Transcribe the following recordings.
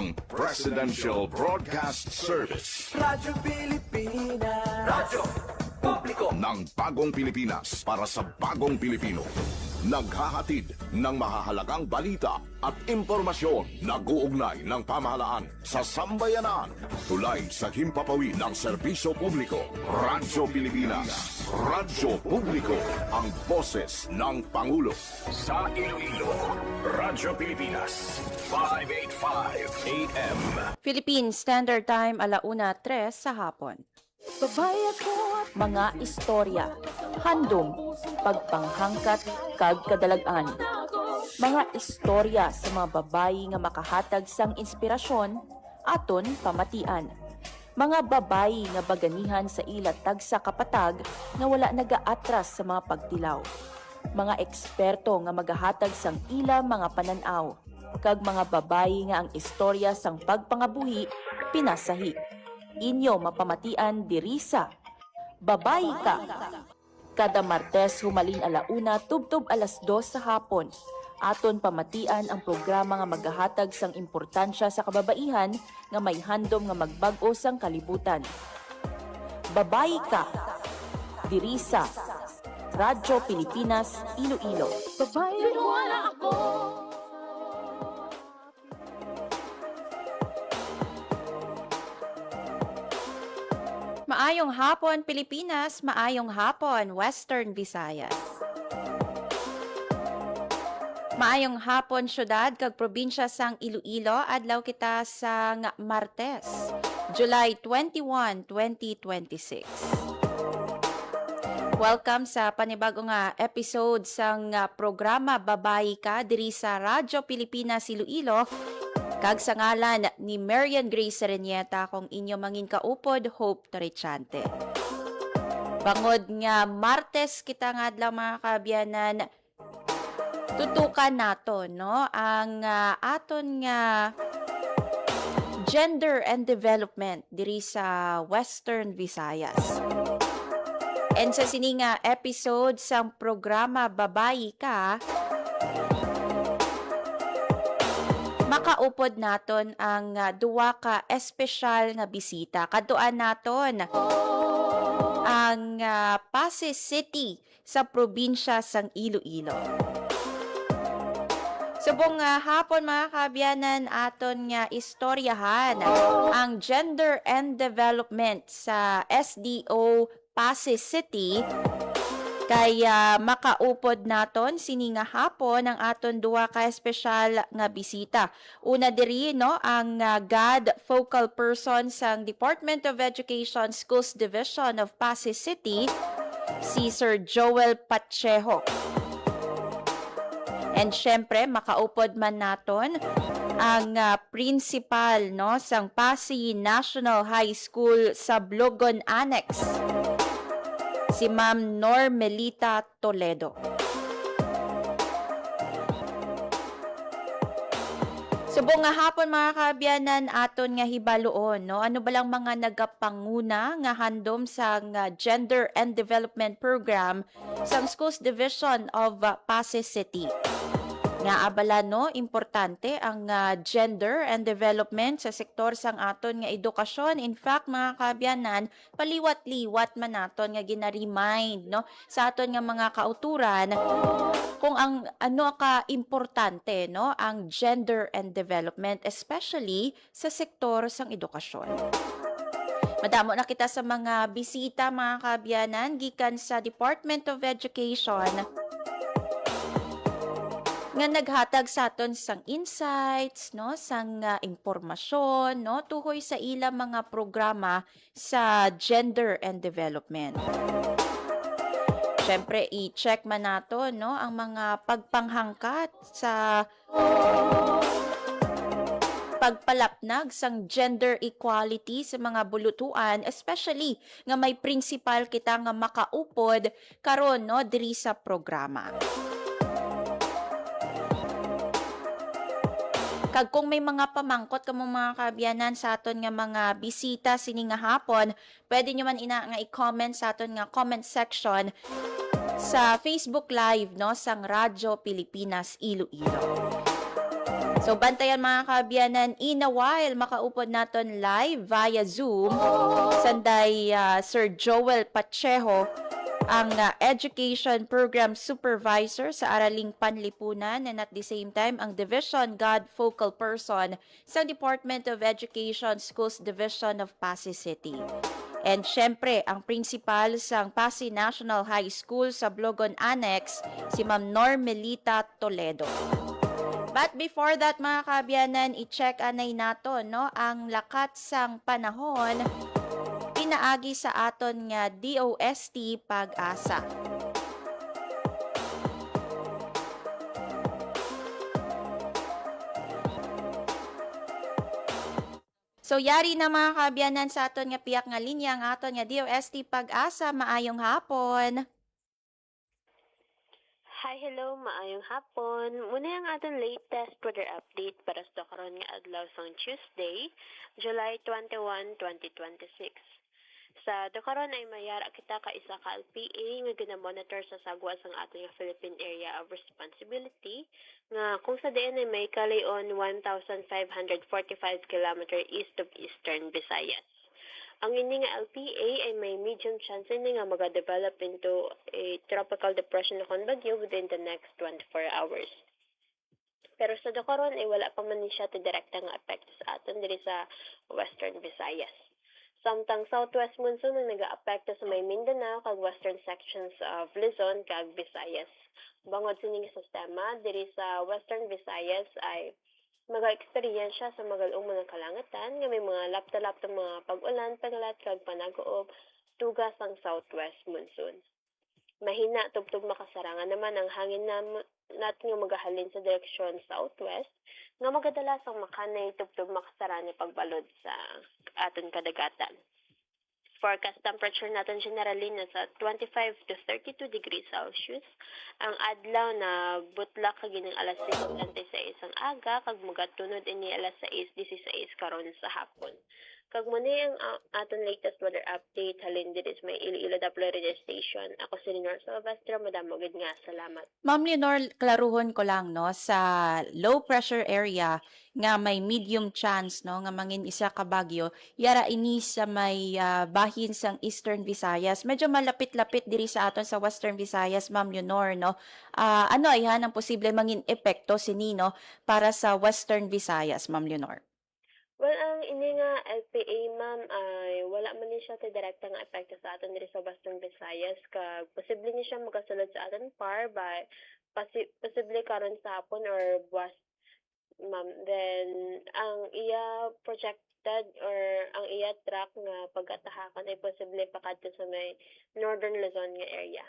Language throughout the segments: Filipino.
ang Presidential Broadcast Service. Radyo Pilipinas. Radyo Publiko Ng bagong Pilipinas para sa bagong Pilipino. Naghahatid ng mahahalagang balita at impormasyon na guugnay ng pamahalaan sa sambayanan. Tulay sa himpapawid ng serbisyo publiko. Radyo Pilipinas. Radyo Publiko. Ang boses ng Pangulo. Sa Iloilo, Radyo Pilipinas. 585 AM. Philippine Standard Time, 1:03 sa hapon. Mga istorya, handom, pagpanghangkat, kag kadalagan. Mga istorya sa mga babayi nga makahatag sang inspirasyon, aton pamatian. Mga babayi nga baganihan sa ila tagsa kapatag nga wala nagaatras sa mga pagtilaw. Mga eksperto nga magahatag sang ila mga pananaw, kag mga babayi nga ang istorya sang pagpangabuhi pinasahi. Inyo mapamatian diri sa Babayi Ka. Kada Martes humalin 1:00 tubtob 2:00 sa hapon. Aton pamatian ang programa nga maghahatag sang importansya sa kababaihan nga may handom nga magbag-o sang kalibutan. Babayi Ka. Diri sa Radyo Pilipinas, Iloilo. Babayi wala ako. Maayong hapon, Pilipinas. Maayong hapon, Western Visayas. Maayong hapon, syudad kag probinsya sang Iloilo. Adlaw kita sang Martes, July 21, 2026. Welcome sa panibagong episode sang programa Babayi Ka diri sa Radyo Pilipinas, Iloilo. Kag sa ngalan ni Marian Grace Serenieta kung inyo mangin kaupod, Hope Torrechante. Bangod nga Martes kita nga adlaw mga kaabyanan, tutukan nato no ang aton nga gender and development diri sa Western Visayas. And sa sininga episode sang programa Babayi Ka, makaupod naton ang duwa ka espesyal nga bisita. Kaduan naton ang Pasay City sa probinsya sang Iloilo. Subong hapon mga kaabyanan aton nga istoryahan ang gender and development sa SDO Pasay City. Kaya makaupod naton sini nga hapon ang aton duwa ka espesyal nga bisita. Una diri no ang GAD focal person sang Department of Education Schools Division of Pasay City, si Sir Joel Pacheco. And syempre makaupod man naton ang principal no sang Pasay National High School sa Blogon Annex, si Ma'am Normelita Toledo. Subong nga hapon mga kaabyanan aton nga hibaluon no ano balang mga nagapanguna nga handom sa Gender and Development Program sa Schools Division of Pasay City. Nga abala no importante ang gender and development sa sektor sang aton nga edukasyon. In fact mga kaabyanan, paliwat-liwat man naton nga gina-remind no sa aton nga mga kauturan kung ang ano ka importante no ang gender and development, especially sa sektor sang edukasyon. Madamo na kita sa mga bisita mga kaabyanan gikan sa Department of Education nga naghatag sa aton sang insights no sang impormasyon no tuhoy sa ilang mga programa sa gender and development. Syempre i-check man nato no ang mga pagpanghangkat sa pagpalapnag sang gender equality sa mga bulutuan, especially nga may principal kita nga makaupod karon no diri sa programa. Kag kung may mga pamangkot kamo mga kaabyanan sa aton nga mga bisita sini nga hapon, pwede nyo man nga i-comment sa aton nga comment section sa Facebook Live no sang Radyo Pilipinas Iloilo. So bantayan mga kaabyanan, in a while makaupod naton live via Zoom sanday Sir Joel Pacheco, ang Education Program Supervisor sa Araling Panlipunan and at the same time ang Division God Focal Person sa Department of Education Schools Division of Pasay City. And syempre, ang principal sa Pasay National High School sa Blogon Annex, si Ma'am Normelita Toledo. But before that mga kaabyanan, i-check anay nato no, ang lakat sang panahon pinaagi sa aton nga DOST Pag-asa. So yari na mga kaabyanan sa aton nga piyak nga linya ang aton nga DOST Pag-asa. Maayong hapon. Hi, hello, maayong hapon. Muna ang aton latest weather update para sa karon nga adlaw sang Tuesday, July 21, 2026. Sa dakaron ay mayara kita ka isa ka LPA nga ginamonitor sa sagwa sang aton nga Philippine Area of Responsibility nga kung sa diin ay may kalayon 1,545 km east of Eastern Visayas. Ang ini nga LPA ay may medium chance ni nga maga-develop into a tropical depression na kon bagyo within the next 24 hours. Pero sa dakaron ay wala pa man ni siya ti direkta nga epekto sa aton diri sa Western Visayas. Samtang southwest monsoon ang nag-aapekto sa may Mindanao kag western sections of Luzon kag Visayas. Bangod sining sistema diri sa Western Visayas ay maga-experience siya sa magalong mga kalangatan nga may mga lapta-laptang mga pag-ulan, paglat kag panagoob tugas ang southwest monsoon. Mahina tubtub makasarangan naman ang hangin natin nga magahalin sa direksyon southwest nga magadala sang makanay tubtub makasara ni pagbalod sa aton kadagatan. Forecast temperature natin generally nasa 25 to 32 degrees Celsius. Ang adlaw na butlak kag gining alas 6:26 ang aga kag magatunod ini alas 6:16 karon sa hapon. Kag mo ni ang aton latest weather update halin diri sa may Iloilo Radio Station. Ako si Leonor Silvestre, madamo gid nga salamat. Ma'am Leonor, klaruhon ko lang no sa low pressure area nga may medium chance no nga mangin isa ka bagyo yara ini sa may bahin sang Eastern Visayas. Medyo malapit-lapit diri sa aton sa Western Visayas, Ma'am Leonor no. Ano ay ang posible mangin epekto sini no para sa Western Visayas, Ma'am Leonor? Well, ang ini nga LPA, ma'am, ay wala man ni siya ti direkta nga epekto sa aton diri sa Western Visayas kag posible ni siya magasulod sa aton par by posible karon sa hapon or buwas, ma'am. Then ang iya projected or ang iya track nga pag-atahakan ay posible pakadto sa may Northern Luzon nga area.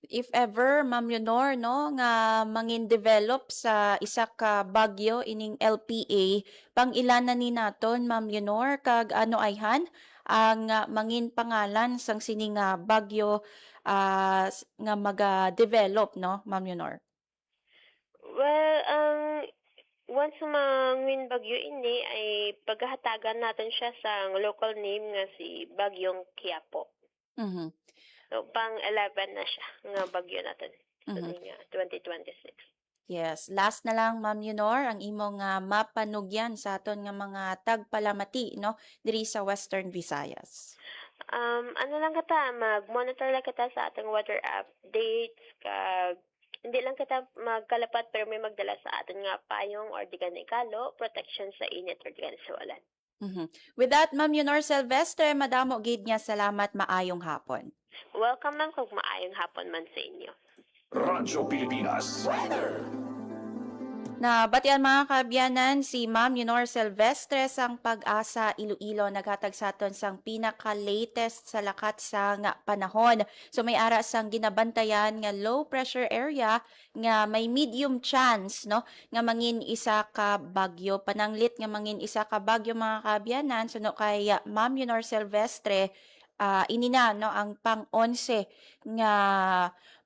If ever, Ma'am Leonor, no, nga mangin develop sa isa ka bagyo ining LPA, pang ilan na ni naton, Ma'am Leonor, kag ano ayhan ang mangin pangalan sang sining bagyo nga maga-develop, no, Ma'am Leonor? Well, once mangwin bagyo ini ay paghahatagan natin siya sa local name nga si Bagyong Quiapo. Mhm. So, pang 11 na siya nga bagyo natin. So, nga 2026. Yes, last na lang Ma'am Leonor ang imong mapanugyan sa aton nga mga tagpalamati no diri sa Western Visayas. Ano lang kita, mag-monitor lang kita sa ating weather updates kag hindi lang kita magkalapat pero may magdala sa atin nga payong or di ganay kalo, protection sa init or di ganay sa ulan. With that, Ma'am Leonor Silvestre, madamo gid nga salamat, maayong hapon. Welcome ma'am kung maayong hapon man sa inyo. Radyo Pilipinas. Na batian mga kaabyanan, si Ma'am Leonor Silvestre sang Pag-asa Iloilo naghatag sa aton sang pinaka-latest sa lakat sa nga panahon. So may ara sang ginabantayan nga low pressure area nga may medium chance no nga mangin isa ka bagyo, pananglit nga mangin isa ka bagyo mga kaabyanan. So no kay Ma'am Leonor Silvestre inina no ang pang-11 nga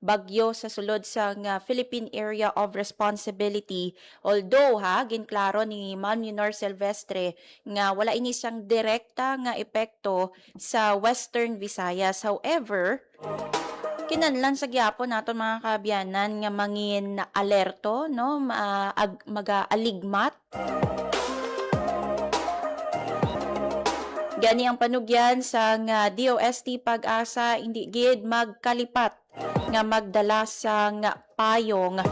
bagyo sa sulod sa nga Philippine Area of Responsibility. Although ginklaro ni Ma'am Leonor Silvestre nga wala ini siyang direkta nga epekto sa Western Visayas. However, Kinahanglan sa gyapon naton mga kaabyanan nga mangin alerto no mag-aligmat. Gani ang panugyan sa nga DOST Pag-asa hindi gid magkalipat nga magdala sa nga payong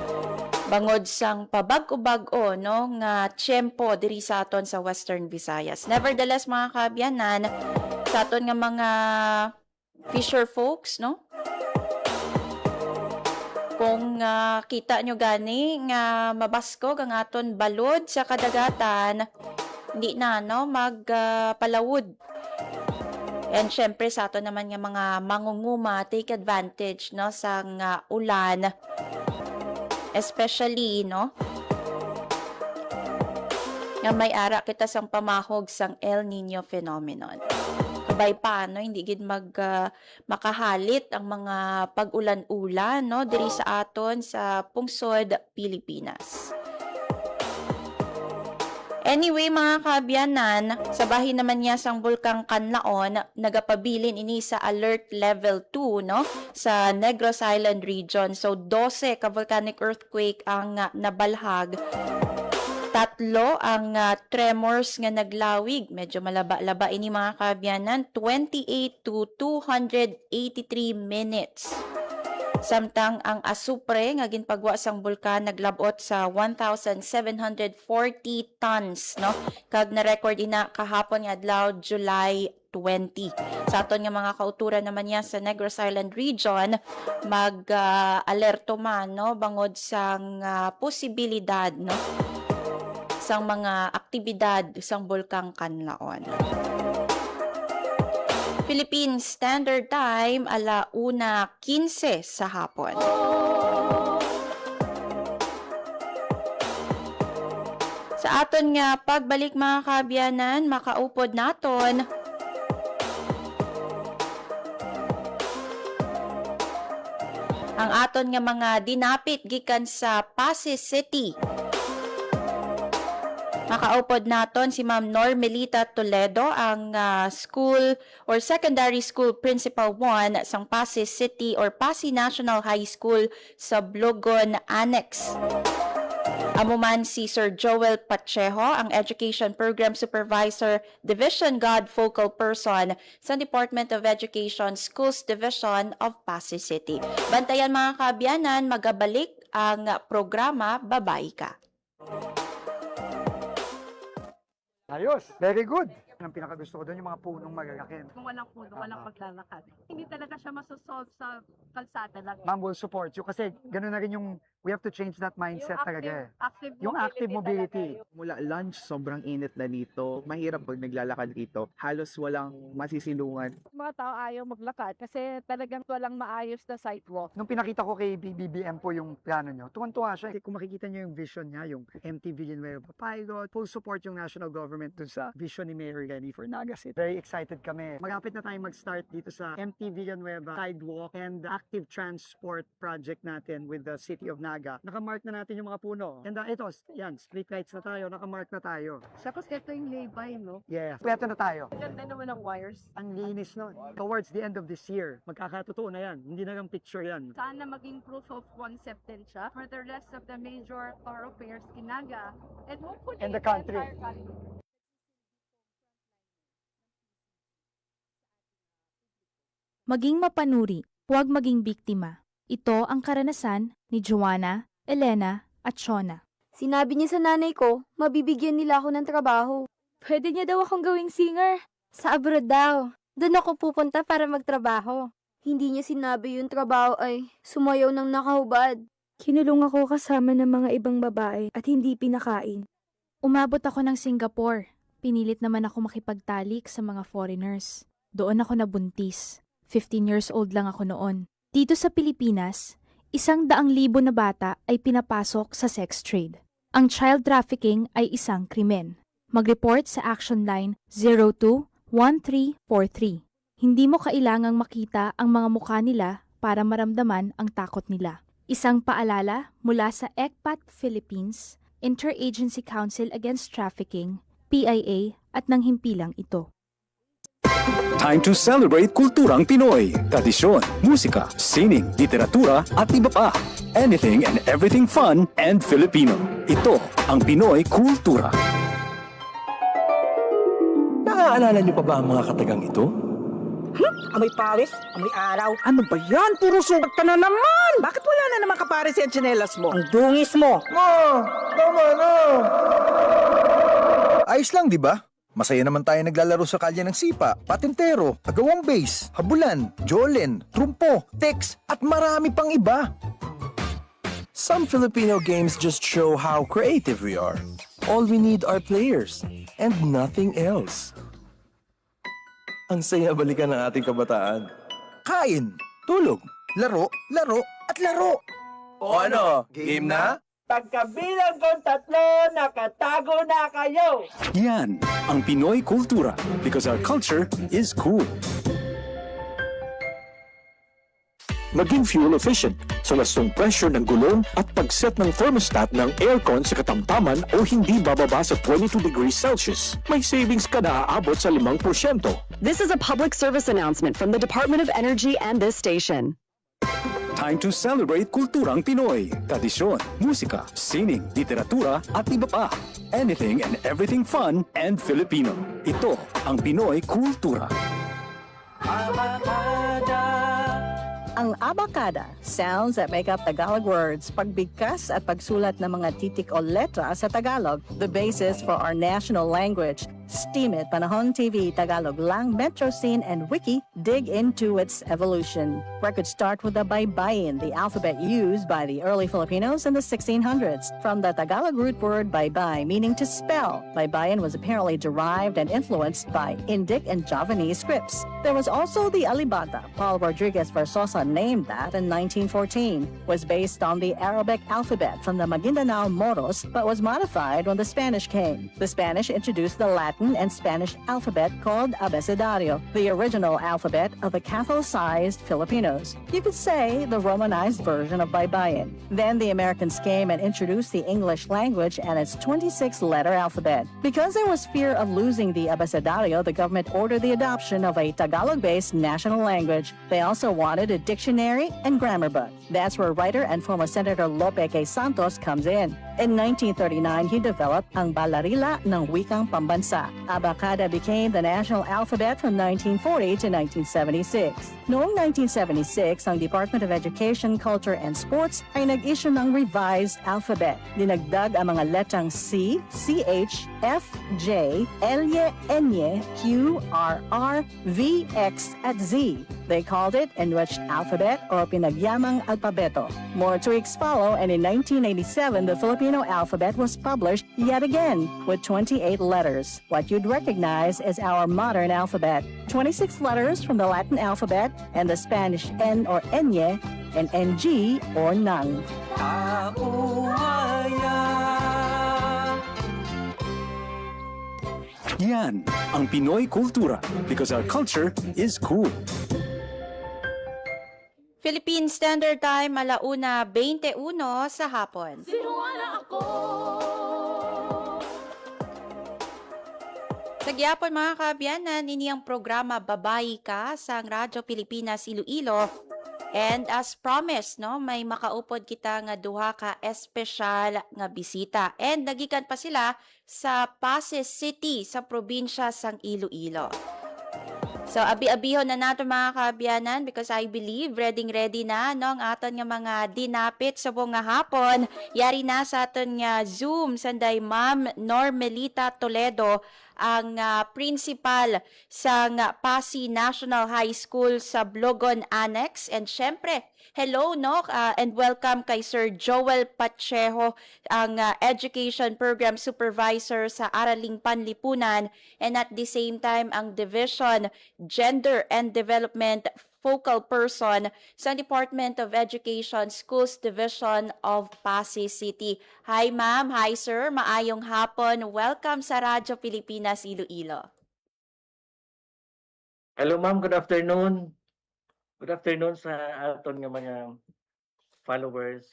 bangod sang pabag-o no nga tiyempo diri sa aton sa Western Visayas. Nevertheless mga kaabyanan, sa aton nga mga fisher folks no, kung kita nyo gani nga mabaskog ang aton balod sa kadagatan, hindi na no magpalawod. And syempre sa aton naman nga mga mangunguma, take advantage no sa nga ulan, especially no nga may ara kita sang pamahog sang El Nino phenomenon. Kabay paano hindi gid makahalit ang mga pag-ulan-ulan no diri sa aton sa pungsod Pilipinas. Anyway mga kaabyanan, sa bahin naman niya sang Bulkang Kanlaon, nagapabilin ini sa alert level 2 no sa Negros Island region. So 12 ka volcanic earthquake ang nabalhag. 3 ang tremors nga naglawig. Medyo malaba-laba ini mga kaabyanan, 28 to 283 minutes. Samtang ang asupre nga ginpagwa sang bulkan naglabot sa 1,740 tons no kag na-record ina kahapon nga adlaw July 20. Sa aton nga mga kauturan naman niya sa Negros Island region mag-alerto man no bangod sang posibilidad no sang mga aktibidad sang Bulkang Kanlaon. Philippine Standard Time, 1:15 sa hapon. Sa aton nga pagbalik mga kaabyanan, makaupod naton ang aton nga mga dinapit gikan sa Pasig City. Makaupod naton si Ma'am Normelita Toledo, ang school or secondary school principal 1 sang Pasig City or Pasig National High School sa Blogon Annex. Amuman si Sir Joel Pacheco, ang Education Program Supervisor, Division God Focal Person sa Department of Education Schools Division of Pasig City. Bantayan mga kaabyanan, magabalik ang programa Babay Ka. Ayos, very good. Ang pinakagusto ko doon yung mga punong magagakin. Kung walang puno, walang paglalakad. Hindi talaga siya masosolve sa kalsada lang. Ma'am will support you kasi gano'n na rin yung we have to change that mindset talaga. Yung active mobility. Mula lunch, sobrang init na dito. Mahirap pag naglalakad dito. Halos walang masisilungan. Mga tao ayaw maglakad kasi talagang walang maayos na sidewalk. Nung pinakita ko kay BBM po yung plano nyo, tuwan-tuwa siya. Kung makikita nyo yung vision niya, yung MT Villanueva pilot, full support yung national government dun sa vision ni Mayor Lenny Fornagas. Very excited kami. Malapit na tayong mag-start dito sa MT Villanueva sidewalk and active transport project natin with the City of Naga. Nakamark na natin yung mga puno. And ito, yan, street lights na tayo, nakamark na tayo. Tapos ito yung lay-by, no? Yes. Pweto na tayo. Ganda naman ng wires. Ang linis nun. Towards the end of this year, magkakatotoo na yan. Hindi na lang picture yan. Sana maging proof of concept din siya for the rest of the major thoroughfares in Naga and hopefully And the country. entire country. Maging mapanuri, huwag maging biktima. Ito ang karanasan ni Joanna, Elena at Shona. Sinabi niya sa nanay ko, mabibigyan nila ako ng trabaho. Pwede niya daw akong gawing singer. Sa abroad daw. Doon ako pupunta para magtrabaho. Hindi niya sinabi yung trabaho ay sumayaw ng nakahubad. Kinulong ako kasama ng mga ibang babae at hindi pinakain. Umabot ako ng Singapore. Pinilit naman ako makipagtalik sa mga foreigners. Doon ako nabuntis. 15 years old lang ako noon. Dito sa Pilipinas, 100,000 na bata ay pinapasok sa sex trade. Ang child trafficking ay isang krimen. Mag-report sa Action Line 02-1343. Hindi mo kailangang makita ang mga mukha nila para maramdaman ang takot nila. Isang paalala mula sa ECPAT Philippines, Interagency Council Against Trafficking, PIA at ng himpilang ito. Time to celebrate kulturang Pinoy. Tradisyon, musika, sining, literatura at iba pa. Anything and everything fun and Filipino. Ito ang Pinoy Kultura. Naaalala niyo pa ba ang mga katagang ito? Amoy pawis, amoy araw. Ano ba yan? Puro sugat ka na naman! Bakit wala na naman kapares yung tsinelas mo? Ang dungis mo! Ayos lang, di ba? Masaya naman tayo naglalaro sa kalye ng sipa, patintero, agawang base, habulan, jolen, trumpo, tex, at marami pang iba. Some Filipino games just show how creative we are. All we need are players and nothing else. Ang saya balikan ng ating kabataan. Kain, tulog, laro, laro, at laro. O ano, game na? Pagkabilang kong 3, nakatago na kayo! Yan ang Pinoy Kultura because our culture is cool. Maging fuel efficient sa lastong pressure ng gulong at pag-set ng thermostat ng aircon sa katamtaman o hindi bababa sa 22 degrees Celsius. May savings ka na aabot sa 5%. This is a public service announcement from the Department of Energy and this station. Time to celebrate kulturang Pinoy. Tradisyon, musika, sining, literatura at iba pa. Anything and everything fun and Filipino. Ito ang Pinoy Kultura. Ang abacada, sounds that make up Tagalog words, pagbigkas at pagsulat ng mga titik o letra sa Tagalog, the basis for our national language. Steam It, Panahon TV, Tagalog Lang, Metro Scene, and Wiki dig into its evolution. Records start with the baybayin, the alphabet used by the early Filipinos in the 1600s. From the Tagalog root word baybay, meaning to spell, baybayin was apparently derived and influenced by Indic and Javanese scripts. There was also the alibata. Paul Rodriguez Versosa named that in 1914. Was based on the Arabic alphabet from the Maguindanao Moros, but was modified when the Spanish came. The Spanish introduced the Latin and Spanish alphabet called abecedario, the original alphabet of the Catholicized Filipinos. You could say the Romanized version of Baybayin. Then the Americans came and introduced the English language and its 26-letter alphabet. Because there was fear of losing the abecedario, the government ordered the adoption of a Tagalog-based national language. They also wanted a dictionary and grammar book. That's where writer and former Senator Lope K. Santos comes in. In 1939, he developed ang Balarila ng Wikang Pambansa. Abacada became the national alphabet from 1940 to 1976. Noong 1976, ang Department of Education, Culture and Sports ay nag-issue ng revised alphabet. Dinagdag ang mga letrang C, CH, F, J, L, N, Q, R, R, V, X, at Z. They called it Enriched Alphabet or Pinagyamang Alpabeto. More tweaks follow, and in 1987, the Filipino alphabet was published yet again with 28 letters. What you'd recognize is our modern alphabet. 26 letters from the Latin alphabet and the Spanish N or Enye and NG or Nang. Yan ang Pinoy Kultura because our culture is cool. Philippine Standard Time, 1:21 sa hapon. Sa gyapon mga kaabyanan, ini ang programa Babayi Ka sa Radyo Pilipinas Iloilo. And as promised, no, may makaupod kita nga duha ka espesyal nga bisita. And nagikan pa sila sa Pasig City sa probinsya sang Iloilo. So, abi-abihon na nato mga kaabyanan because I believe ready na no, ang aton nga mga dinapit sa buong nga hapon. Yari na sa aton nga Zoom sanday Ma'am Normelita Toledo, ang principal sa Pasig National High School sa Blogon Annex. And syempre, hello no and welcome kay Sir Joel Pacheco, ang Education Program Supervisor sa Araling Panlipunan, and at the same time ang Division Gender and Development Focal Person sa Department of Education Schools Division of Pasig City. Hi ma'am, hi sir, maayong hapon. Welcome sa Radyo Pilipinas Iloilo. Hello ma'am, good afternoon. Good afternoon sa aton nga mga followers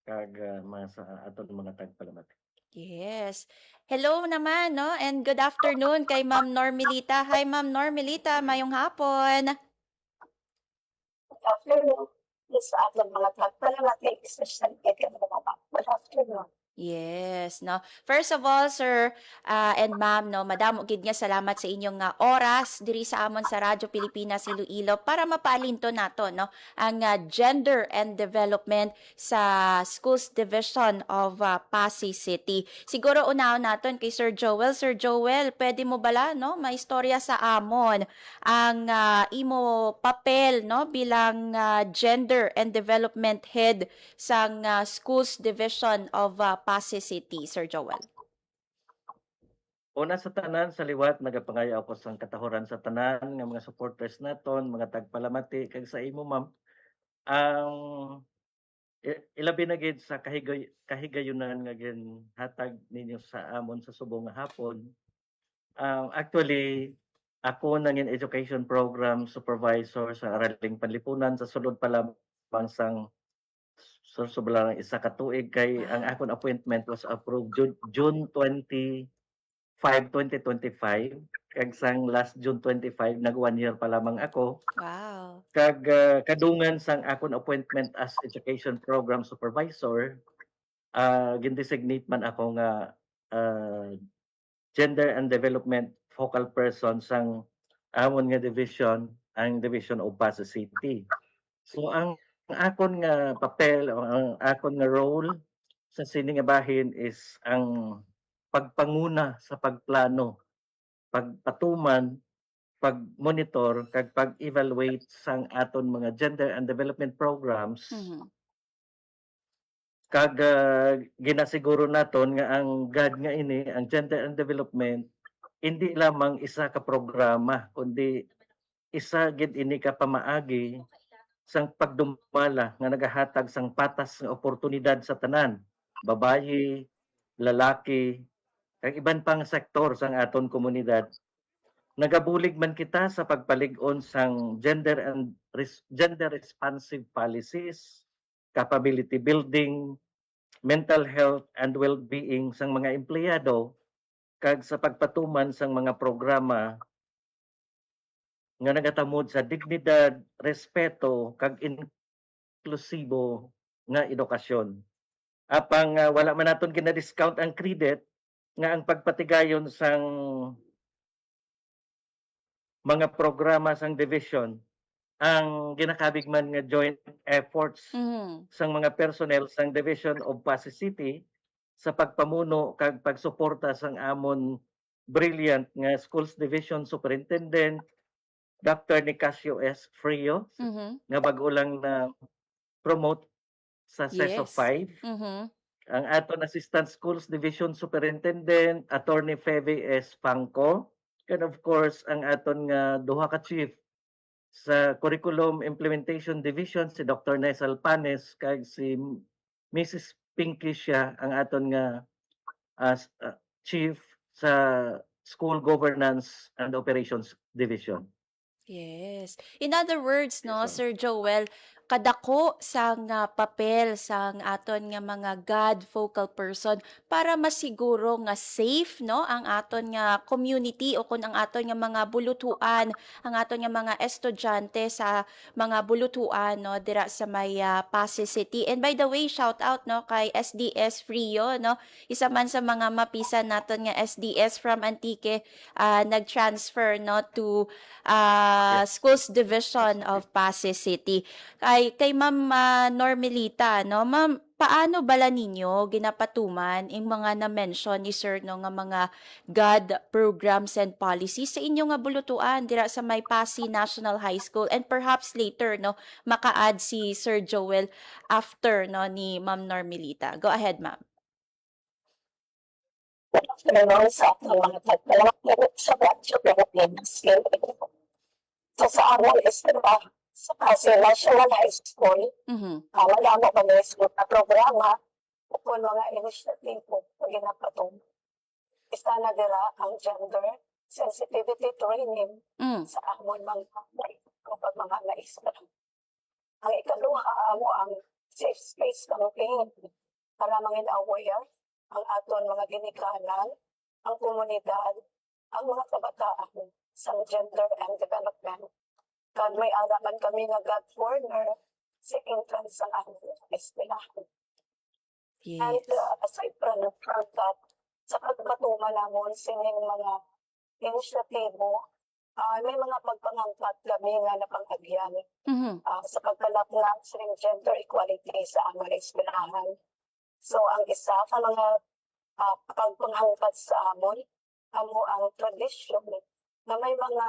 kag mga sa aton mga tagpalamat. Yes. Hello naman, no? And good afternoon kay Ma'am Normelita. Hi, Ma'am Normelita. Mayong hapon. Afternoon, sa ating mga tagpalamating, especially kay mga baba. Good afternoon. Yes, no. First of all, sir, and ma'am, no, madamo gid nga salamat sa inyong oras diri sa amon sa Radyo Pilipinas Iloilo para mapaalinto nato, no, ang gender and development sa Schools Division of Pasay City. Siguro unaon naton kay Sir Joel. Sir Joel, pwede mo bala, no, maistorya sa amon ang imo papel, no, bilang gender and development head sang Schools Division of Pasay City, Sir Joel. Una sa tanan, sa liwat, nagapangayo ako sa katahoran sa tanan, nga mga supporters naton, mga tagpalamati, kag sa imo, ma'am, ang ilabi na gid sa kahigayunan nga hatag ninyo sa amon sa subong nga hapon. Actually, ako nangin education program supervisor sa Araling Panlipunan sa sulod pa lamang sang sobra lang isa ka tuig kay ang akon appointment was approved June 25, 2025. Kag sang last June 25 nag 1 year pa lamang ako. Wow. Kag kadungan sang akon appointment as education program supervisor, gindesignate man ako nga gender and development focal person sang amon nga division, ang Division of Pasay City. So ang akon nga papel o ang akon nga role sa sining nga bahin is ang pagpanguna sa pagplano, pagpatuman, pag-monitor kag pag-evaluate sang aton mga gender and development programs. Kag ginasiguro naton nga ang GAD nga ini, ang gender and development, hindi lamang isa ka programa kundi isa gid ini ka pamaagi sang pagdumala nga nagahatag sang patas nga oportunidad sa tanan, babayi, lalaki, kag iban pang sektor sang aton komunidad. Nagabulig man kita sa pagpalig-on sang gender responsive policies, capability building, mental health and well-being sang mga empleyado, kag sa pagpatuman sang mga programa nga nagatamod sa dignidad, respeto, kag inklusibo nga edukasyon. Apang wala man naton gina-discount ang credit nga ang pagpatigayon sang mga programa sang division ang ginakabig man nga joint efforts sang mga personnel sang Division of Pasay City sa pagpamuno kag pagsuporta sang amon brilliant nga Schools Division Superintendent Dr. Nicasio S. Frio, nga bago lang na promote sa CESO 5. Ang aton Assistant Schools Division Superintendent, Attorney Feve S. Pangco, and of course, ang aton nga duha ka chief sa Curriculum Implementation Division, si Dr. Nesal Panes, kag si Mrs. Pinky siya, ang aton nga chief sa School Governance and Operations Division. Yes. In other words, no, Sir Joel, kadako sang papel sang aton nga mga God focal person para masiguro nga safe, no, ang aton nga community o kun ang aton nga mga bulutuan, ang aton nga mga estudyante sa mga bulutuan, no, dira sa may Pasay City. And by the way, shout out, no, kay SDS Frio, no, isa man sa mga mapisan naton nga SDS from Antique, nag-transfer, no, to Schools Division of Pasay City. Kay Ma'am Normelita, no? Ma'am, paano bala ninyo ginapatuman yung mga na-mention ni Sir, no, nga mga GAD programs and policies sa inyo nga bulutuan dira sa may Pasay National High School, and perhaps later, no, maka-add si Sir Joel after, no, ni Ma'am Normelita. Go ahead, Ma'am. Sa mga tagpalamating sa Radyo Pilipinas Iloilo. So sa amon is sa Pasay National High School, wala mo kami na programa kung mga initiative po ginapatong. Isa na dira ang gender sensitivity training sa amon mga kapag mga naisra. Ang ikaduha mo ang safe space campaign para mga aware ang aton mga ginikanan, ang komunidad, ang mga kabataan sa gender and development. Kag may araman kami nga God Corner sa entrance sa aming eskwelahan. And aside from that, sa pagpatuman namon sining mga inisyatibo, may mga pagpangangkat kami nga napanghagyan sa pagkalapnak sa gender equality sa aming eskwelahan. So ang isa sa mga pagpanghangkat sa amon, amo ang tradisyon na may mga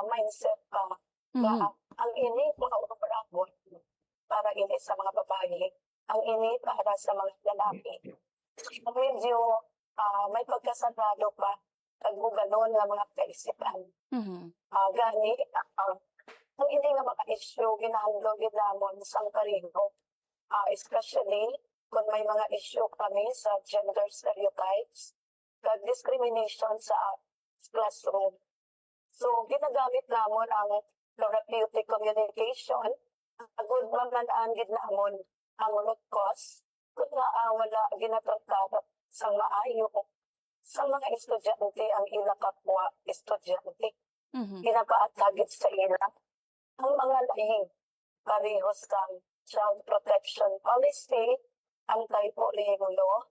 mindset na ang ini mga umarabot para ini sa mga babae, ang ini para sa mga lalaki. Medyo may pagkasagado pa kagbuganon nga mga kaisipan. Gani, ang ini nga mga issue ginahandlo gid namon sa pareho, especially kung may mga issue kami sa gender stereotypes, kag discrimination sa classroom. So, ginagamit namon ang therapeutic communication, agud mamanaan gid namon ang root cause kung wala ginatratar sa maayo sa mga estudyante ang ila kapwa estudyante. Ginapaatagit sa ila ang mga lahing parehos kang child protection policy, anti-bullying law,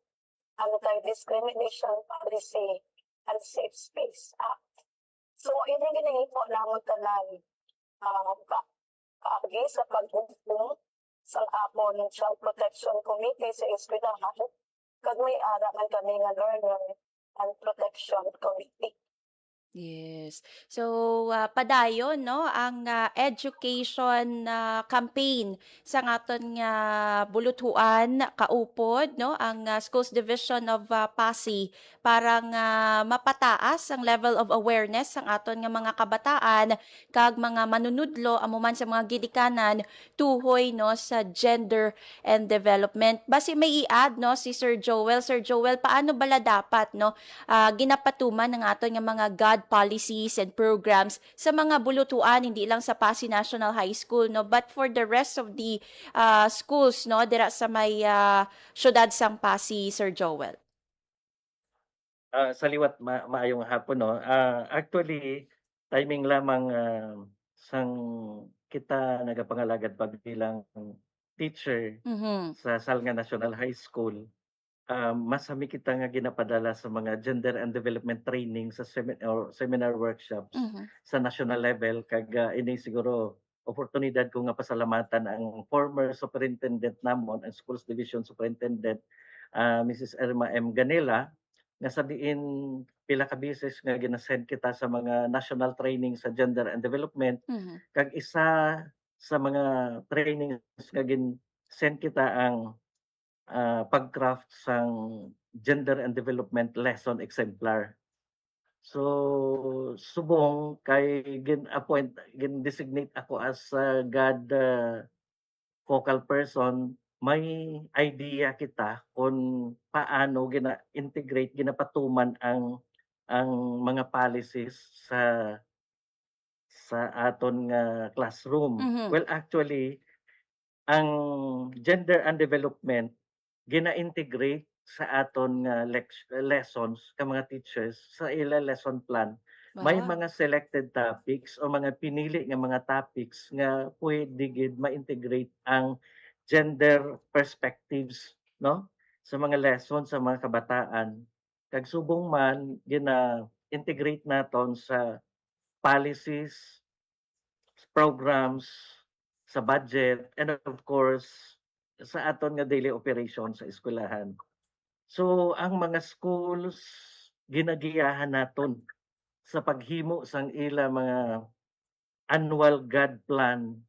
anti-discrimination policy, and Safe Space Act. So, ini ginahimo namon tanan kaagi sa pag-umpong sa apon Child Protection Committee sa eskwelahan, kag may ara man kami nga Learner and Protection Committee. Yes. So, padayon, no, ang education campaign sa ngaton nga buluthuan kaupod, no, ang Schools Division of Pasig para nga mapataas ang level of awareness sang aton nga mga kabataan kag mga manunudlo amuman sa mga gidikanan tuhoy, no, sa gender and development. Basi may i-add, no, si Sir Joel. Sir Joel, paano bala dapat, no, ginapatuman ng aton nga mga God policies and programs sa mga bulutuan, hindi lang sa Pasig National High School, no, but for the rest of the schools, no, dira sa may syudad sang Pasig, Sir Joel. Saliwat maayong hapon, no. Actually timing lamang sang kita nagapangalagad bilang teacher sa Salnga National High School. Masami kita nga ginapadala sa mga gender and development training sa seminar workshops sa national level, kag ini siguro oportunidad ko nga pasalamatan ang former superintendent namon, ang Schools Division Superintendent, Mrs. Irma M. Ganela, nga sabihin pila ka beses nga ginasend kita sa mga national training sa gender and development, kag isa sa mga trainings nga gin-send kita ang pag-craft sang gender and development lesson exemplar. So subong kay gin-designate ako as God focal person, may idea kita kung paano gina-integrate, ginapatuman ang mga policies sa aton nga classroom. Well, actually ang gender and development gina-integrate sa aton nga lessons ka mga teachers sa ila lesson plan. May mga selected topics o mga pinili nga mga topics nga pwede gid ma-integrate ang gender perspectives, no, sa mga lessons sa mga kabataan. Kag subong man gina-integrate naton sa policies, programs, sa budget, and of course sa aton nga daily operation sa eskwelahan. So ang mga schools ginagiyahan naton sa paghimo sang ila mga annual God plan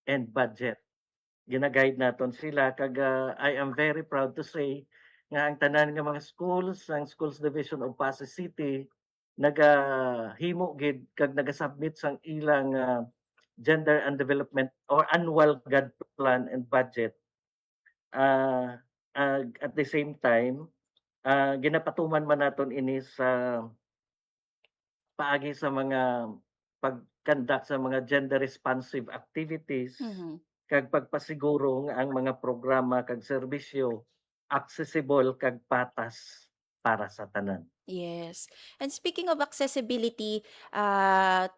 and budget. Gina-guide naton sila, kag I am very proud to say nga ang tanan nga mga schools, ang Schools Division of Pasig City nagahimo gid kag nagasubmit sang ilang gender and development or annual God plan and budget. At the same time, ginapatuman man naton ini sa paagi sa mga pag-conduct sa mga gender responsive activities, kag pagpasiguro nga ang mga programa kag serbisyo accessible kag patas para sa tanan. Yes. And speaking of accessibility,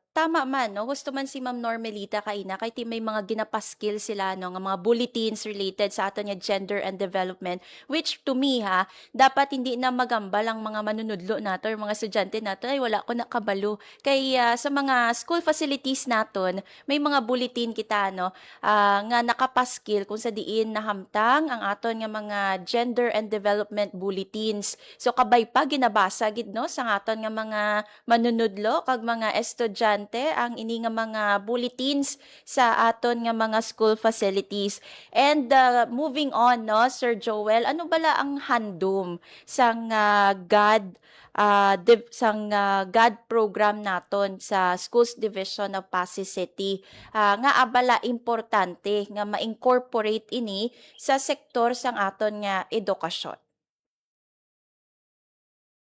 tama man, no? Gusto man si Ma'am Normelita kaina, kay ti may mga ginapaskil sila, no? Nga mga bulletins related sa ato nga gender and development, which to me, ha, dapat hindi na magambal ang mga manunudlo nato, or mga estudyante nato, ay wala ko nakabalo. Kay sa mga school facilities naton, may mga bulletin kita, no? Nga nakapaskil kung sa diin nahamtang ang aton nga mga gender and development bulletins. So kabay pa ginabasa gid no sa aton nga mga manunudlo kag mga estudyante ang ini nga mga bulletins sa aton nga mga school facilities. And moving on no Sir Joel, ano bala ang handom sang GAD program naton sa Schools Division of Pasig City nga abala importante nga ma-incorporate ini sa sektor sang aton nga edukasyon.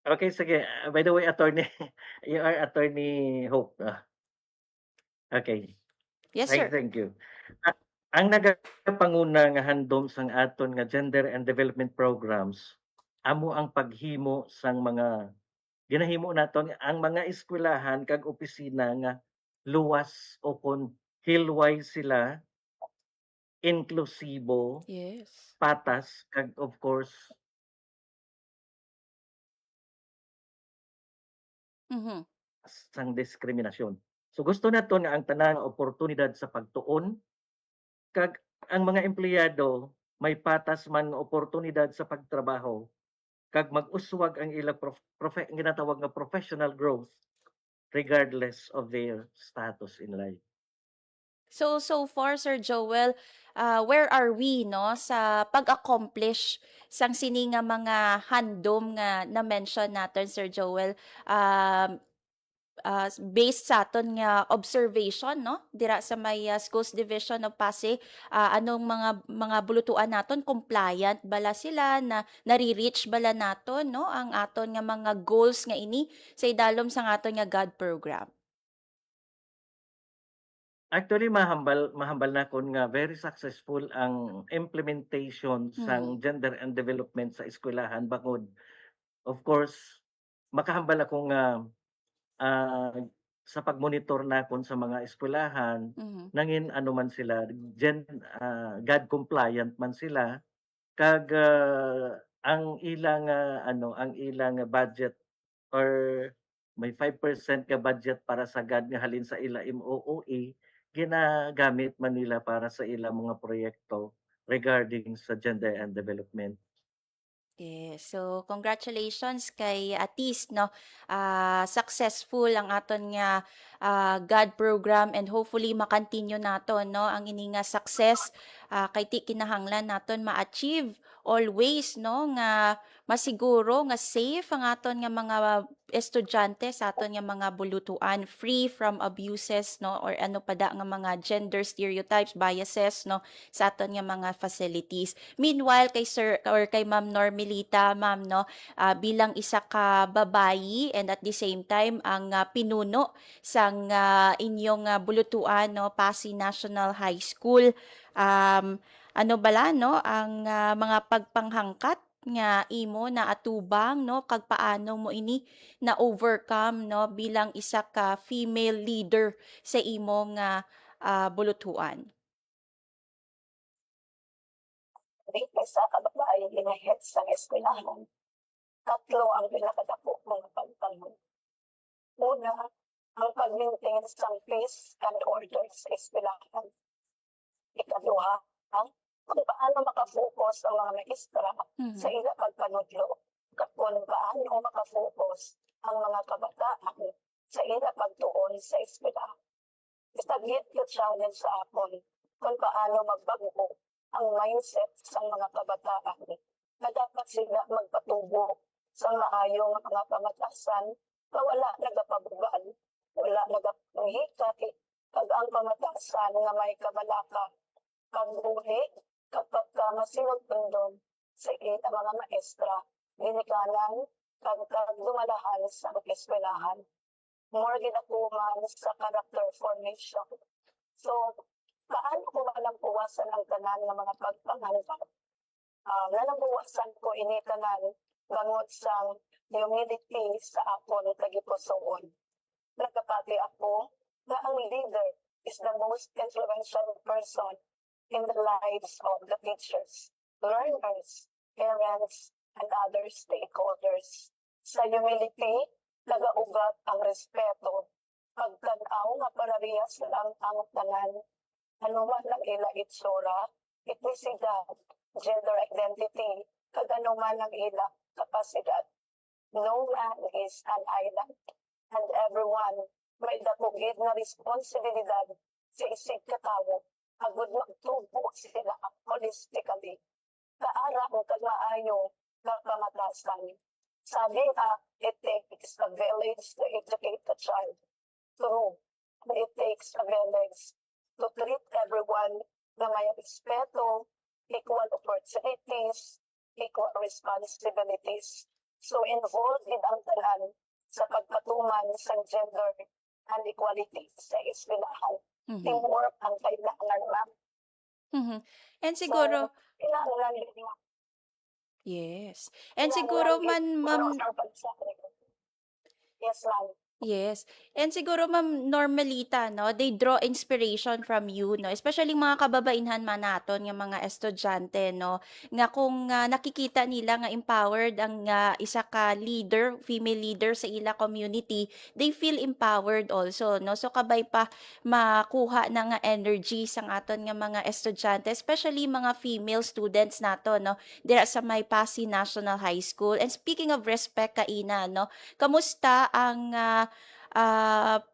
Okay, sige. By the way, attorney, you are Attorney Hope. Okay. Yes, sir. Thank you. Ang nagapanguna nga handom sang aton nga gender and development programs, amo ang paghimo sang mga ginahimo naton ang mga eskwelahan kag opisina nga luwas o kon hilway sila, inklusibo, Yes. patas kag of course Mhm. sang diskriminasyon. So gusto naton nga ang tanang oportunidad sa pagtuon kag ang mga empleyado may patas man nga oportunidad sa pagtrabaho kag mag-uswag ang ilang ginatawag nga professional growth regardless of their status in life. So far, Sir Joel, where are we no sa pag-accomplish sang sini nga mga handom nga na-mention natin, Sir Joel? Based sa aton nga observation no dira sa may Schools Division of Pasig, anong mga bulutuan naton compliant bala sila na nare-reach bala naton no ang aton nga mga goals nga ini sa idalom sang aton nga GAD program? Actually, mahambal na kon nga very successful ang implementation sang gender and development sa eskwelahan bangod. Of course, makahambal ako nga sa pagmonitor nakon sa mga eskwelahan, nangin ano man sila, GAD compliant man sila, kag ang ilang ang ilang budget or may 5% ka budget para sa GAD nga halin sa ila MOOE, ginagamit man nila para sa ilang mga proyekto regarding sa gender and development. Yes. So congratulations kay Atis no. Successful ang aton nga GAD program, and hopefully makontinue naton no ang ini nga success kay ti kinahanglan naton ma-achieve always no nga masiguro nga safe ang aton nga mga estudyante sa aton nga mga bulutuan, free from abuses no or ano pada nga mga gender stereotypes, biases no sa aton nga mga facilities. Meanwhile kay Sir or kay Ma'am Normelita, ma'am no, bilang isa ka babayi and at the same time ang pinuno sang inyong bulutuan no Pasig National High School, ano bala no ang mga pagpanghangkat nga imo na atubang no kag paano mo ini na overcome no bilang isa ka female leader sa imong bulutuan? Dito sa kababae ginahead sa eskwelahan, tatlo ang pinakadako mga pagtanong. Una, ang pag-maintain sa peace and order sa eskwelahan. Ikaduha, kung paano makafocus ang mga maestra sa ila pagpanudlo, kung paano makafocus ang mga kabataan sa ila pagtuon sa eskwelahan. Istagit yung challenge sa akon kung paano magbago ang mindset sa mga kabataan na dapat sila magpatubo sa maayong mga pamatasan na wala nagapabugan, wala nagapanghikat, kag ang pamatasan nga may kabalaka pagbuhi kapag masinod tundong sa ita mga maestra, ginikanan, kag dumalahan sa eskwelahan. More ginakuman sa character formation. So, paano ko malang puwasan ang tanan ng mga pagpanghangkat nga nabuwasan ko initanan bangot sang humility sa akon tagipusoon. Nagkapati ako na ang leader is the most influential person in the lives of the teachers, learners, parents, and other stakeholders. Sa humility, nagaugat ang respeto, pagtanaw nga parehas lang ang tanan, anuman ang ila itsura, etnisidad, gender identity, kag anuman ang ila kapasidad. No man is an island, and everyone may dakugid na responsibilidad sa isig katawo, agud magtubo sila holistically. Kaara ang kagmaayo na pamatasan. Sabi nga, it takes a village to educate a child. True, it takes a village to treat everyone na may respeto, equal opportunities, equal responsibilities. So involved in ang tanan sa pagpatuman sa gender and equality sa eskwelahan. Teamwork ang kailangan, ma'am. And siguro, Kailangan din yes. And siguro man, ma'am, yes, ma'am. yes. And siguro, Ma'am Normalita, no, they draw inspiration from you, no, especially mga kababainhan man naton nga mga estudyante, no, nga kung nakikita nila nga empowered ang isa ka leader, female leader sa ila community, they feel empowered also, no. So kabay pa makuha na nga energy sang aton nga mga estudyante, especially mga female students nato, no, dira sa may Pasig National High School. And speaking of respect, Kaina, no, kamusta ang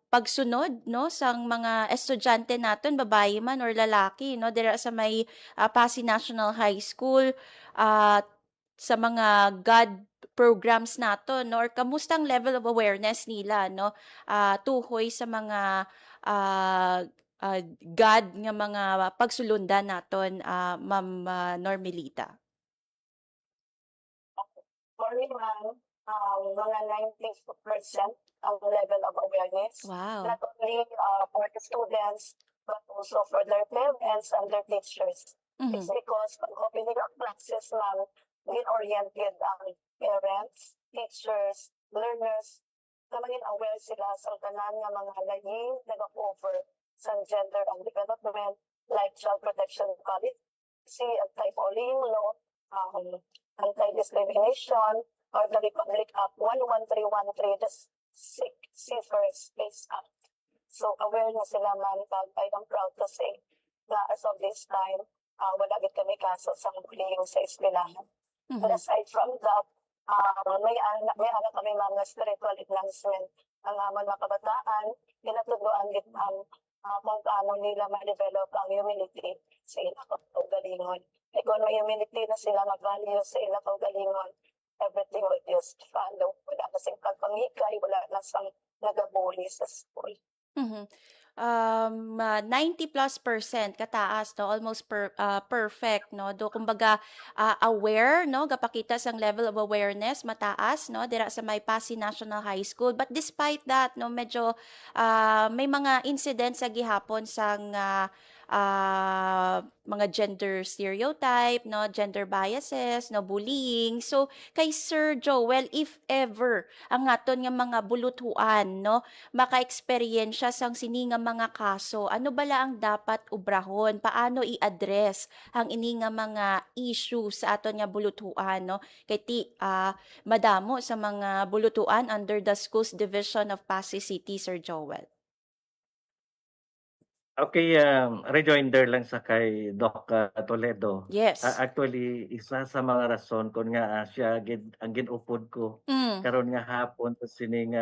pagsunod, no, sang mga estudyante naton, babae man or lalaki, no, dira sa may Pasig National High School, sa mga God programs naton, no, or kamusta ang level of awareness nila, no, tuhoy sa mga God nga mga pagsulundan naton, Ma'am Normalita. Morning, ma'am. Mga 90% ang level of awareness. Wow. Not only for the students, but also for their parents and their teachers. It's because pag opening of classes, ma'am, oriented ang parents, teachers, learners, na maging aware sila sa tanan nga mga laying nag-cover sa gender and development, like child protection policy, anti-bullying law, anti-discrimination, or the Republic Act 11313, the Safer Space Act. So aware na sila, ma'am, kag I'm proud to say na as of this time, wala gid kami kaso sa bullying sa eskwelahan. But aside from that, may anak kami, ma'am, na spiritual enhancement ang amon mga kabataan, ginatudloan gid, ma'am, kung paano nila ma-develop ang humility sa ilang kaugalingon. E kung may humility na sila, mag-value sa ilang kaugalingon, everything will just follow. Wala na siyang pagpangikay, wala na siyang nagabuli sa school. 90+% kataas, no, almost perfect, no, do kumbaga aware, no, gapakita sang level of awareness mataas, no, dira sa may Pasig National High School. But despite that, no, medyo may mga incidents sa gihapon sang mga gender stereotype, no, gender biases, no, bullying. So kay Sir Joel, if ever ang aton nga mga bulutuan, no, maka-eksperyensya sang sini nga mga kaso, ano bala ang dapat ubrahon, paano i-address ang ini nga mga issue sa aton nga bulutuan, no, kay madamo sa mga bulutuan under the Schools Division of Pasig City, Sir Joel. Okay, rejoinder lang sa kay Doc Toledo. Yes. Actually, isa sa mga rason kung nga siya ang ginupod ko karon nga hapon sa sining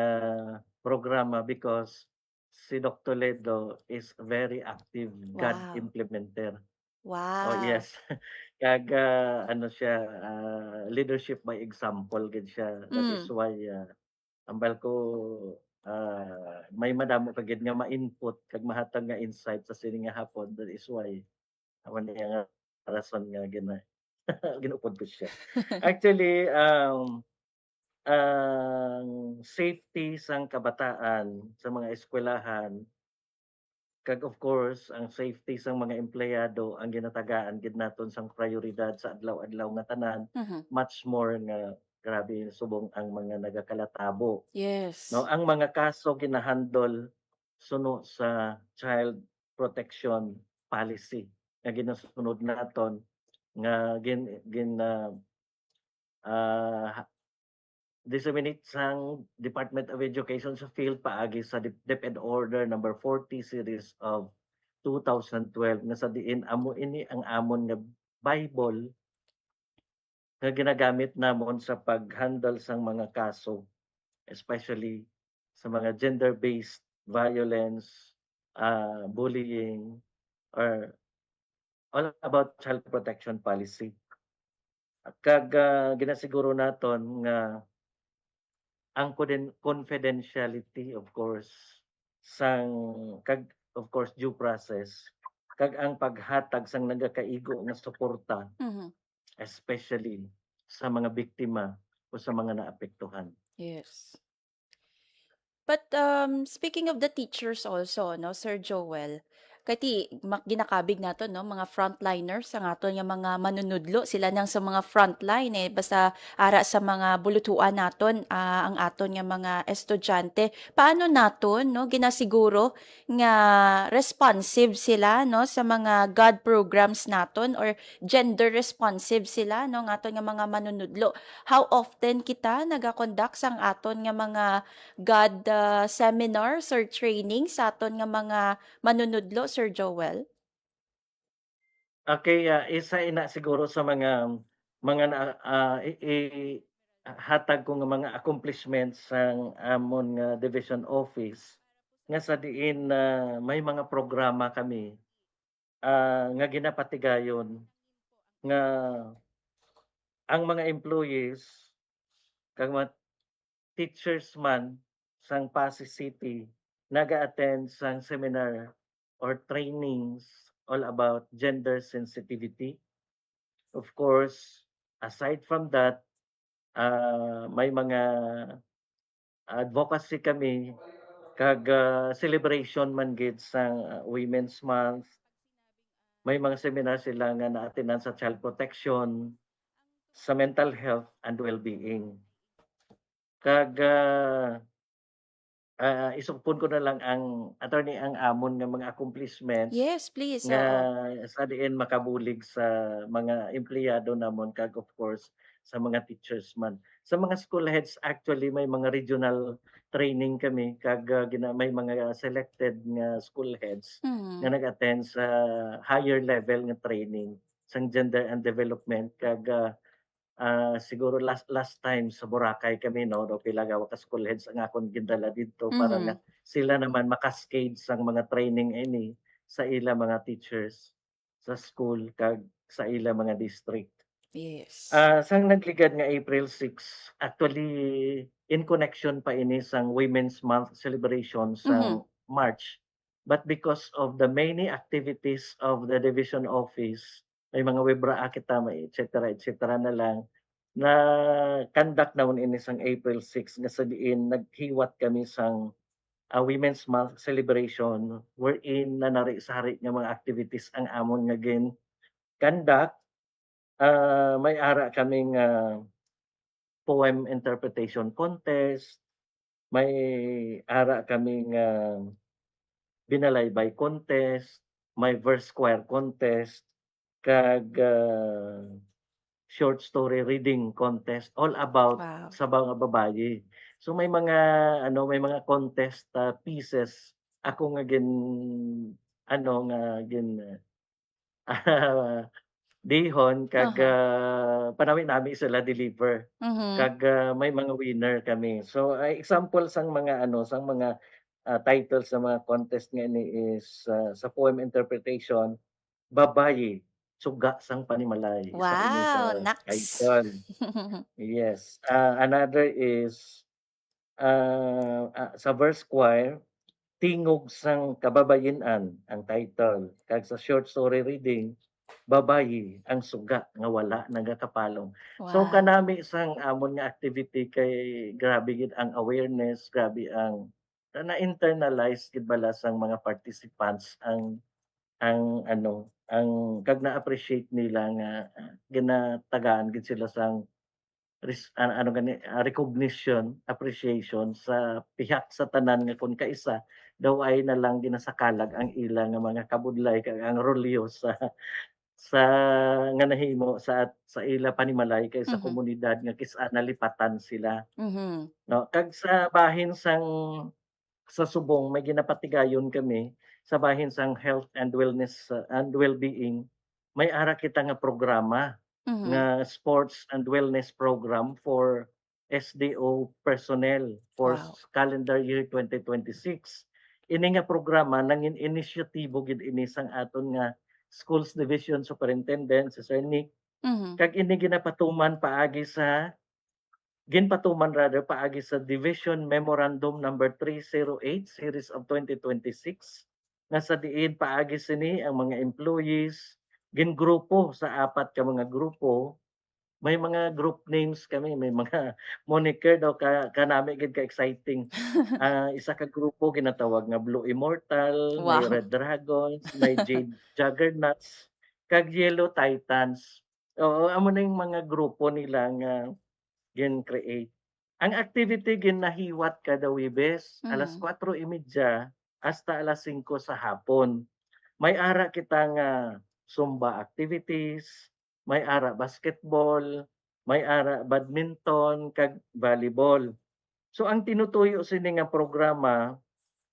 programa because si Doc Toledo is very active God Wow. implementer. Wow. Oh yes. Kag ano siya, leadership by example gid siya. That is why ambal ko may madamo kagid nga ma-input kag mahatag nga insight sa sini nga hapon. That is why awan niya nga rason nga ginupod ko siya. Actually, ang safety sang kabataan sa mga eskwelahan kag of course ang safety sang mga empleyado ang ginatagaan gid naton sang prioridad sa adlaw-adlaw nga tanan, much more nga grabe subong ang mga nagakalatabo. Yes. No, ang mga kaso ginahandle suno sa child protection policy nga ginasunod naton nga disseminate sang Department of Education sa field paagi sa DepEd Order number 40 series of 2012 nga sa diin amo ini ang amon nga Bible nga ginagamit namon sa pag-handle sang mga kaso, especially sa mga gender-based violence, bullying, or all about child protection policy. Kag ginasiguro naton nga ang confidentiality of course sang kag of course due process kag ang paghatag sang nagakaigo nga suporta especially sa mga biktima o sa mga naapektuhan. Yes. But speaking of the teachers also, no, Sir Joel, kati ginakabig nato no mga frontliners ang aton nga mga manunudlo sila nang sa mga frontline basta ara sa mga bulutuan naton ang aton nga mga estudyante paano naton no ginasiguro nga responsive sila no sa mga God programs naton or gender responsive sila no nga aton nga mga manunudlo how often kita naga-conduct sang aton nga mga God seminars or training sa aton nga mga manunudlo, Sir Joel? Okay, isa ina siguro sa hatag ko nga mga accomplishments sang amon nga division office nga sa diin may mga programa kami nga ginapatigayon nga ang mga employees kag mga teachers man sang Pasig City naga-attend sang seminar or trainings all about gender sensitivity. Of course, aside from that, may mga advocacy kami kag celebration man gid sang Women's Month. May mga seminar sila nga na-attendan sa child protection, sa mental health and well-being. Kag isugpon ko na lang ang attorney ang amon nga mga accomplishments Yes, please. nga sa diin makabulig sa mga empleyado namon kag of course sa mga teachers man. Sa mga school heads actually may mga regional training kami kag may mga selected nga school heads nga nag-attend sa higher level nga training sang gender and development kag siguro last time sa Boracay kami no do pila ka school heads ang akon gindala didto para nga sila naman makaskade sang mga training ini sa ila mga teachers sa school kag sa ila mga district. Yes. Sang nagligad nga April 6 actually in connection pa ini sang Women's Month celebration sa March, but because of the many activities of the division office may mga webra kita may etc. na lang na conduct naman ini sang April 6 nga sa diin naghiwat kami sang Women's Month celebration wherein nanari sa hari nga mga activities ang amon nga gin conduct. May ara kaming poem interpretation contest, may ara kaming binalaybay contest, may verse choir contest, kag short story reading contest all about sa mga babaye. So may mga contest pieces ako nga dihon kag panawin nami sila deliver kag may mga winner kami. So example sang mga titles sa mga contest nga ini is sa poem interpretation babaye suga sang panimalay. Wow, Naks. Yes. Another is sa verse choir tingog sang kababayenan ang title kag sa short story reading babayi ang suga nga wala nagakapalong. So kanami sang amon nga activity kay grabe gid ang awareness, grabe ang na-internalize gid bala sang mga participants ang kag na-appreciate nila nga ginatagaan gid sila sang recognition, appreciation sa pihak sa tanan nga kung kaisa daw ay na lang ginasakalag ang ila nga mga kabudlay kag ang rolyo sa nga nahimo sa ila panimalay kay sa komunidad nga kis nalipatan sila. No, kag sa bahin sa subong may ginapatigayon kami sa bahin sang health and wellness and well-being. May ara kita nga programa nga sports and wellness program for SDO personnel for calendar year 2026. Ini nga programa nangin inisyatibo gid ini sang aton nga schools division superintendent si Sir Nick. Kag ini ginapatuman paagi sa Division Memorandum number 308 series of 2026 nga sa diin paagi sini ang mga employees gingrupo sa 4 ka mga grupo. May mga group names kami, may mga moniker daw kanami gid ka exciting. Isa ka grupo ginatawag nga Blue Immortal, may Red Dragons, may Jade Juggernauts, kag Yellow Titans. Oo, amo na yung mga grupo nila nga gin-create. Ang activity ginahiwat kada Webes, alas 4:30 hasta alas 5 sa hapon. May ara kita nga Zumba activities, may ara basketball, may ara badminton, kag volleyball. So ang tinutuyo sini nga programa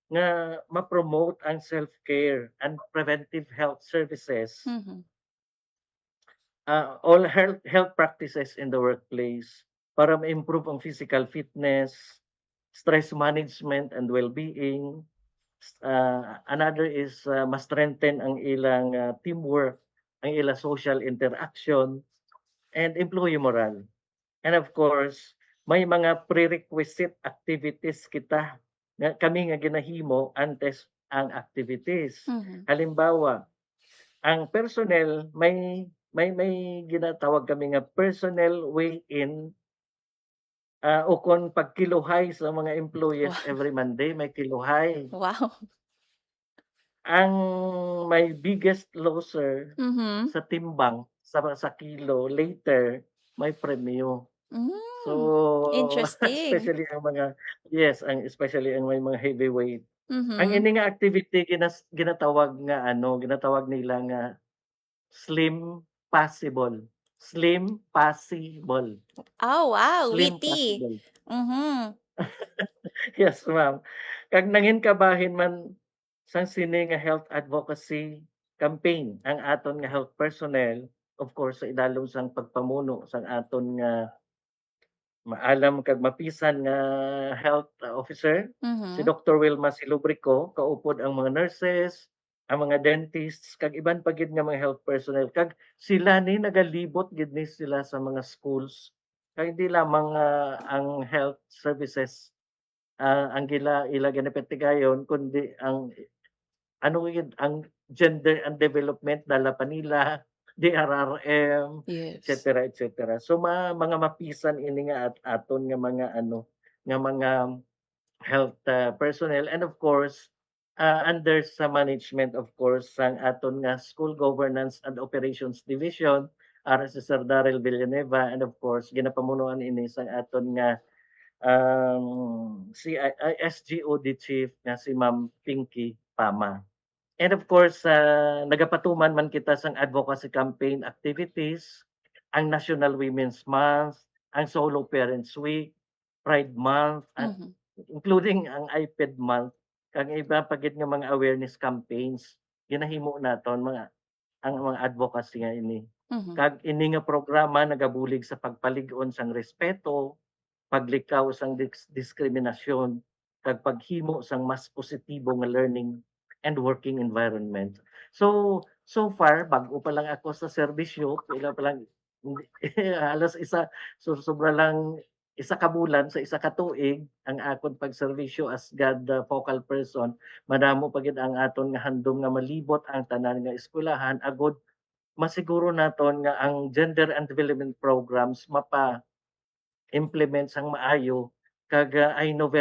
nga ma-promote ang self-care and preventive health services. All health practices in the workplace para ma-improve ang physical fitness, stress management and well-being. Another is ma-strengthen ang ilang teamwork, ang ilang social interaction, and employee morale. And of course, may mga prerequisite activities kita nga kami nga ginahimo antes ang activities. Halimbawa, ang personnel may ginatawag kami nga personnel weigh-in o kung pagkiluhay sa mga employees every Monday, may kiluhay. Ang may biggest loser sa timbang, sa kilo, later, may premyo. So, especially ang mga, especially ang may mga heavyweight. Ang ini nga activity ginatawag nila nga slim possible. Slim possible. Oh, wow, Slim witty. possible. Yes, ma'am. Kag nangin kabahin man sang sini nga health advocacy campaign ang aton nga health personnel, of course sa idalom sang pagpamuno sang aton nga maalam kag mapisan nga health officer, si Dr. Wilma Silubrico, kaupod ang mga nurses, ang mga dentists, kag iban pa gid nga mga health personnel. Kag sila ni nagalibot gid ni sila sa mga schools. Kag hindi lamang ang health services ang ila ginapetigayon, kundi ang ang gender and development dala pa nila, DRRM, etc. etc. So mga mapisan ini nga aton nga mga mga health personnel, and of course under sa management of course sang aton nga School Governance and Operations Division ara si Sir Daryl Villanueva, and of course ginapamunuan ini sang aton nga si SGOD chief nga si Ma'am Pinky Pama. And of course, nagapatuman man kita sang advocacy campaign activities, ang National Women's Month, ang Solo Parents Week, Pride Month, at including ang iPad Month, kag iba pagit nga mga awareness campaigns, ginahimo naton ang mga advocacy nga ini. Kag ini nga programa nagabulig sa pagpalig-on sang respeto, paglikaw sang diskriminasyon, kag paghimo sang mas positibo nga learning and working environment. So far, bago pa lang ako sa serbisyo, ila pa lang, halos sobra lang isa ka bulan sa isa ka tuig ang akon pagserbisyo as God focal person. Madamo pa gid ang aton nga handom nga malibot ang tanan nga eskwelahan agod masiguro naton nga ang gender and development programs mapa-implement sang maayo kag I know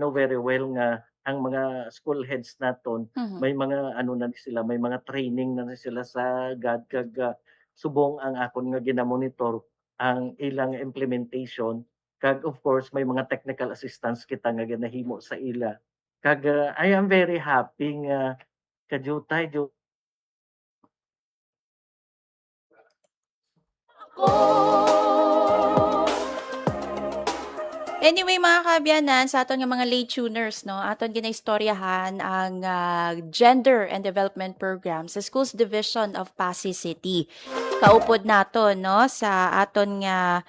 very well nga ang mga school heads naton may mga ano na sila, may mga training na sila sa GAD kag subong ang akon nga ginamonitor ang ilang implementation kag of course may mga technical assistance kita nga ginahimo sa ila. Kag I am very happy nga kadiyutay Anyway, mga kaabyanan, sa aton nga mga late tuners, no, aton ginaistoryahan ang Gender and Development Program sa Schools Division of Pasig City. Kaupod naton, no, sa aton nga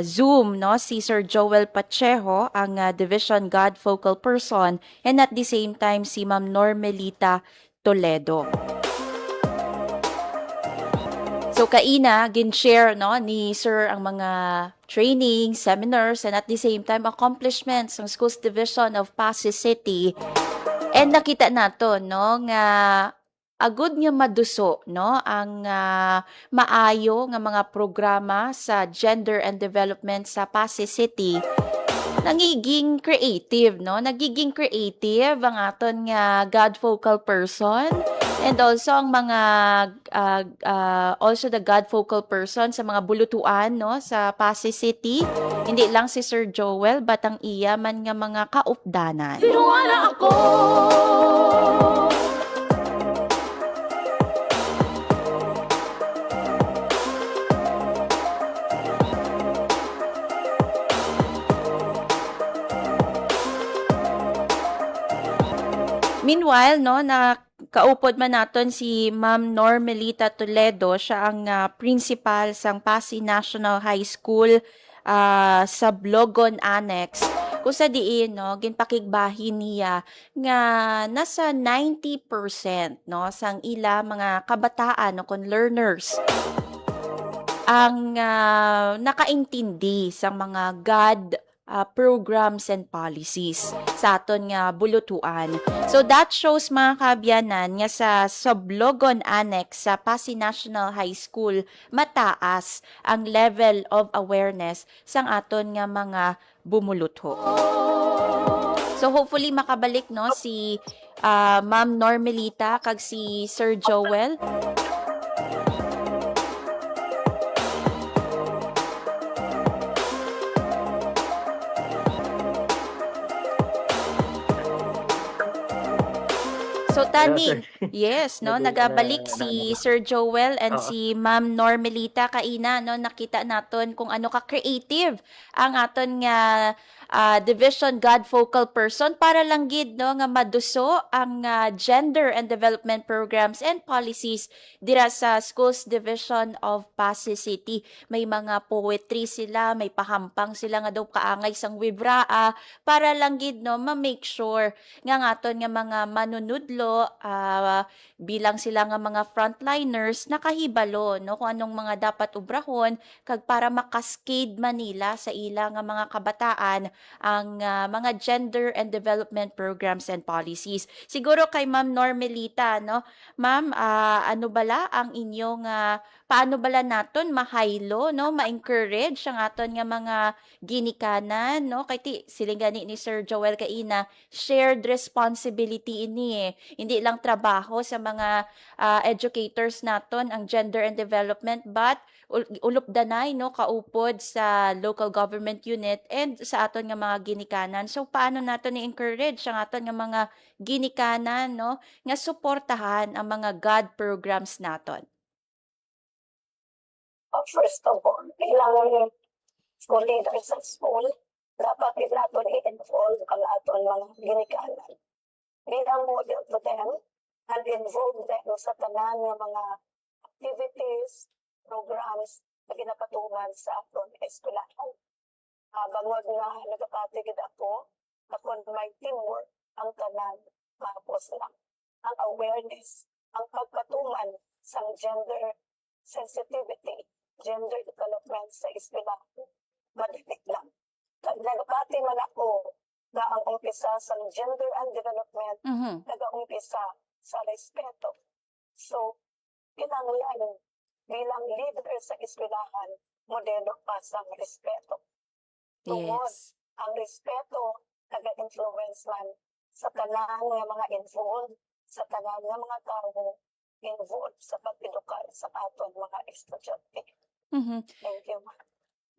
Zoom, no, si Sir Joel Pacheco, ang Division God Focal Person, and at the same time si Ma'am Normelita Toledo. So kaina gin-share no ni Sir ang mga training, seminars and at the same time accomplishments ng Schools Division of Pasig City. And nakita nato no nga agud nga maduso no ang maayo nga mga programa sa gender and development sa Pasig City. Nagiging creative no, nagiging creative ang aton nga God Focal Person. And also ang mga also the God Focal Person sa mga bulutuan no sa Pasig City. Hindi lang si Sir Joel but ang iya man nga mga kaupdanan. Sinuwala ako. Meanwhile, no, na kaupod man naton si Ma'am Normelita Toledo, siya ang principal sang Pasig National High School sa Blogon Annex. Kung sa diin, no, ginpakigbahin niya nga nasa 90% no, sang ila mga kabataan no, kon learners ang nakaintindi sa mga God programs and policies sa aton nga bulutuan. So that shows mga kaabyanan nga sa Soblogon Annex sa Pasig National High School mataas ang level of awareness sang aton nga mga bumulutho. So hopefully makabalik no si Ma'am Normelita kag si Sir Joel. So tani, yes, no, nagabalik si Sir Joel and si Ma'am Normelita kaina no, nakita naton kung ano ka creative ang aton nga Division God Focal Person para lang gid no nga maduso ang gender and development programs and policies dira sa Schools Division of Pasig City. May mga poetry sila, may pahampang sila nga daw kaangay sang wibraa para lang gid no ma-make sure nga aton nga mga manunudlo bilang sila nga mga frontliners nakahibalo no kung anong mga dapat ubrahon kag para makaskade Manila sa ila nga mga kabataan ang mga gender and development programs and policies. Siguro kay Ma'am Normelita no, Ma'am, ano bala ang inyong paano bala naton mahaylo no, ma-encourage ang aton nga mga ginikanan no kay siling gani ni Sir Joel kaina shared responsibility ini hindi lang trabaho sa mga educators naton ang gender and development but ulupdanay no kaupod sa local government unit and sa aton nga mga ginikanan. So paano naton i-encourage ang aton nga mga ginikanan no nga suportahan ang mga God programs naton? First of all, bilang school leaders sa school, dapat natin i-involve ang aton mga ginikanan. Bilang model to them and involve them sa tanan ng mga activities, programs na ginapatuman sa aton eskwelahan. Bangod nga nagapatigid ako may teamwork ang tanan mapos lang. Ang awareness, ang pagpatuman sa gender sensitivity, gender development sa eskwelahan, madali lang. Nagapati man ako na ang umpisa sa gender and development, nag-umpisa sa respeto. So, kinanglan bilang leader sa eskwelahan, modelo pa sa respeto. Tungod, ang respeto nag-influence man sa tanan nga mga involved, sa tanan nga mga tao involved sa pag-edukar sa aton mga estudyante. Thank you.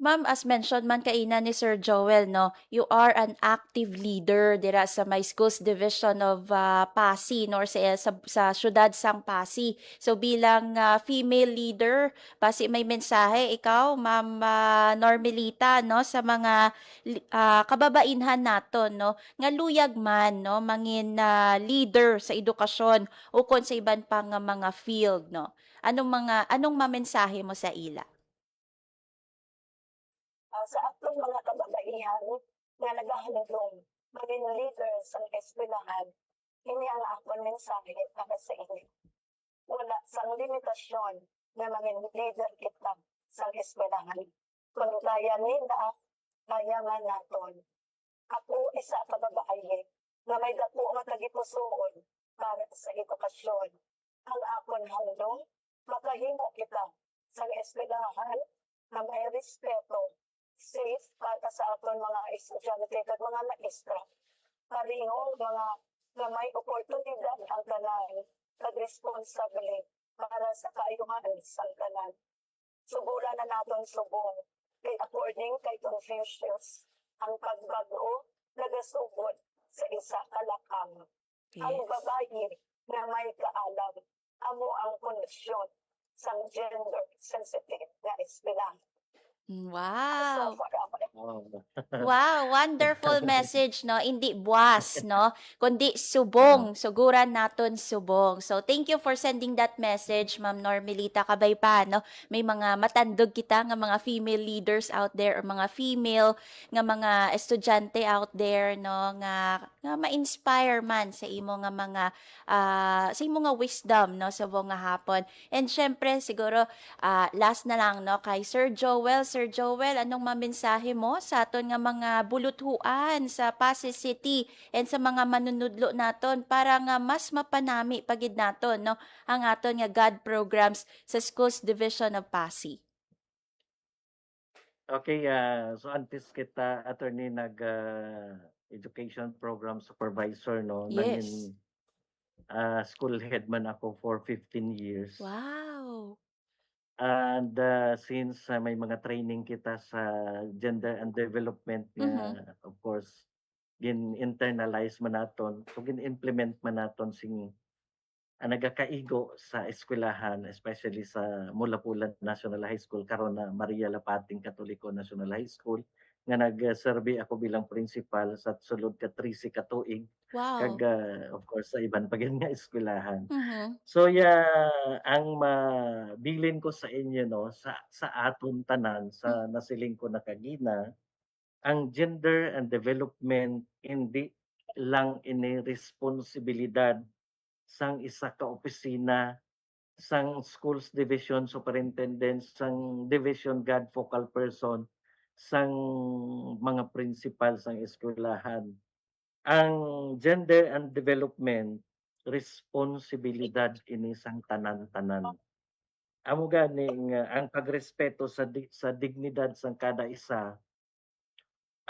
Ma'am, as mentioned man kaina ni Sir Joel, no, you are an active leader dira sa my schools division of Pasig, nor sa syudad sang Pasig. So bilang female leader, basi may mensahe ikaw, Ma'am Normelita, no, sa mga kababainhan naton, no, nga luyag man, no, mangin leader sa edukasyon ukon sa iban pang mga field, no. Anong mamensahe mo sa ila? Sa atong mga kababaihan nga nagahandom maging leader sa eskwelahan, ini ang akong mensahe para sa inyo. Wala sang limitasyon na maging leader kita sa eskwelahan. Kung kaya nila, kaya man naton. Ako isa ka babae na may dako nga tagipusoon para sa edukasyon. Ang akong handom, makahimo kita sa eskwelahan na may respeto, safe para sa aton mga estudyante at mga maestra. Pareho mga na may oportunidad ang tanan at responsable para sa kaayuhan sa tanan. Subulan na naton subong kay according kay Confucius, ang pagbago nagasugod sa isa kalakam. Ang babae na may kaalam, amo ang kondisyon sa gender sensitive na eskwelahan. Wow! Wow. Wow, wonderful message, no? Hindi buwas, no? Kundi subong. Suguran naton subong. So, thank you for sending that message, Ma'am Normelita. Kabay pa, no? May mga matandog kita nga mga female leaders out there or mga female nga mga estudyante out there, no? Nga ma-inspire man sa imo nga mga sa imo nga wisdom, no? Sa buong nga hapon. And syempre, siguro, last na lang, no? Kay Sir Joel. Sir Joel, anong mamensahe mo sa aton nga mga buluthuan sa Pasig City and sa mga manunudlo naton para nga mas mapanami pagid naton, no, ang aton nga GOD programs sa Schools Division of Pasig? Okay, so antes kita attorney education program supervisor, no, Yes. naging school head man ako for 15 years. Wow. And since may mga training kita sa gender and development nga, of course, gin-internalize man naton, so gin-implement man naton sing nagakaigo sa eskwelahan, especially sa Mulapulan National High School, karon na Maria Lapating Katoliko National High School, nga nag-survey ako bilang principal sa sulod ka 13 ka tuig. Kag Wow. of course sa iban pa gid nga eskwelahan. Mhm. So ang mabilin ko sa inyo, no, sa aton tanan sa nasiling ko na kagina, ang gender and development hindi lang ini responsibilidad sang isa ka opisina, sang schools division superintendent, sang division God focal person, sang mga principal sang eskwelahan. Ang gender and development responsibilidad ini sang tanan-tanan. Amo ganing ang pagrespeto sa dignidad sang kada isa,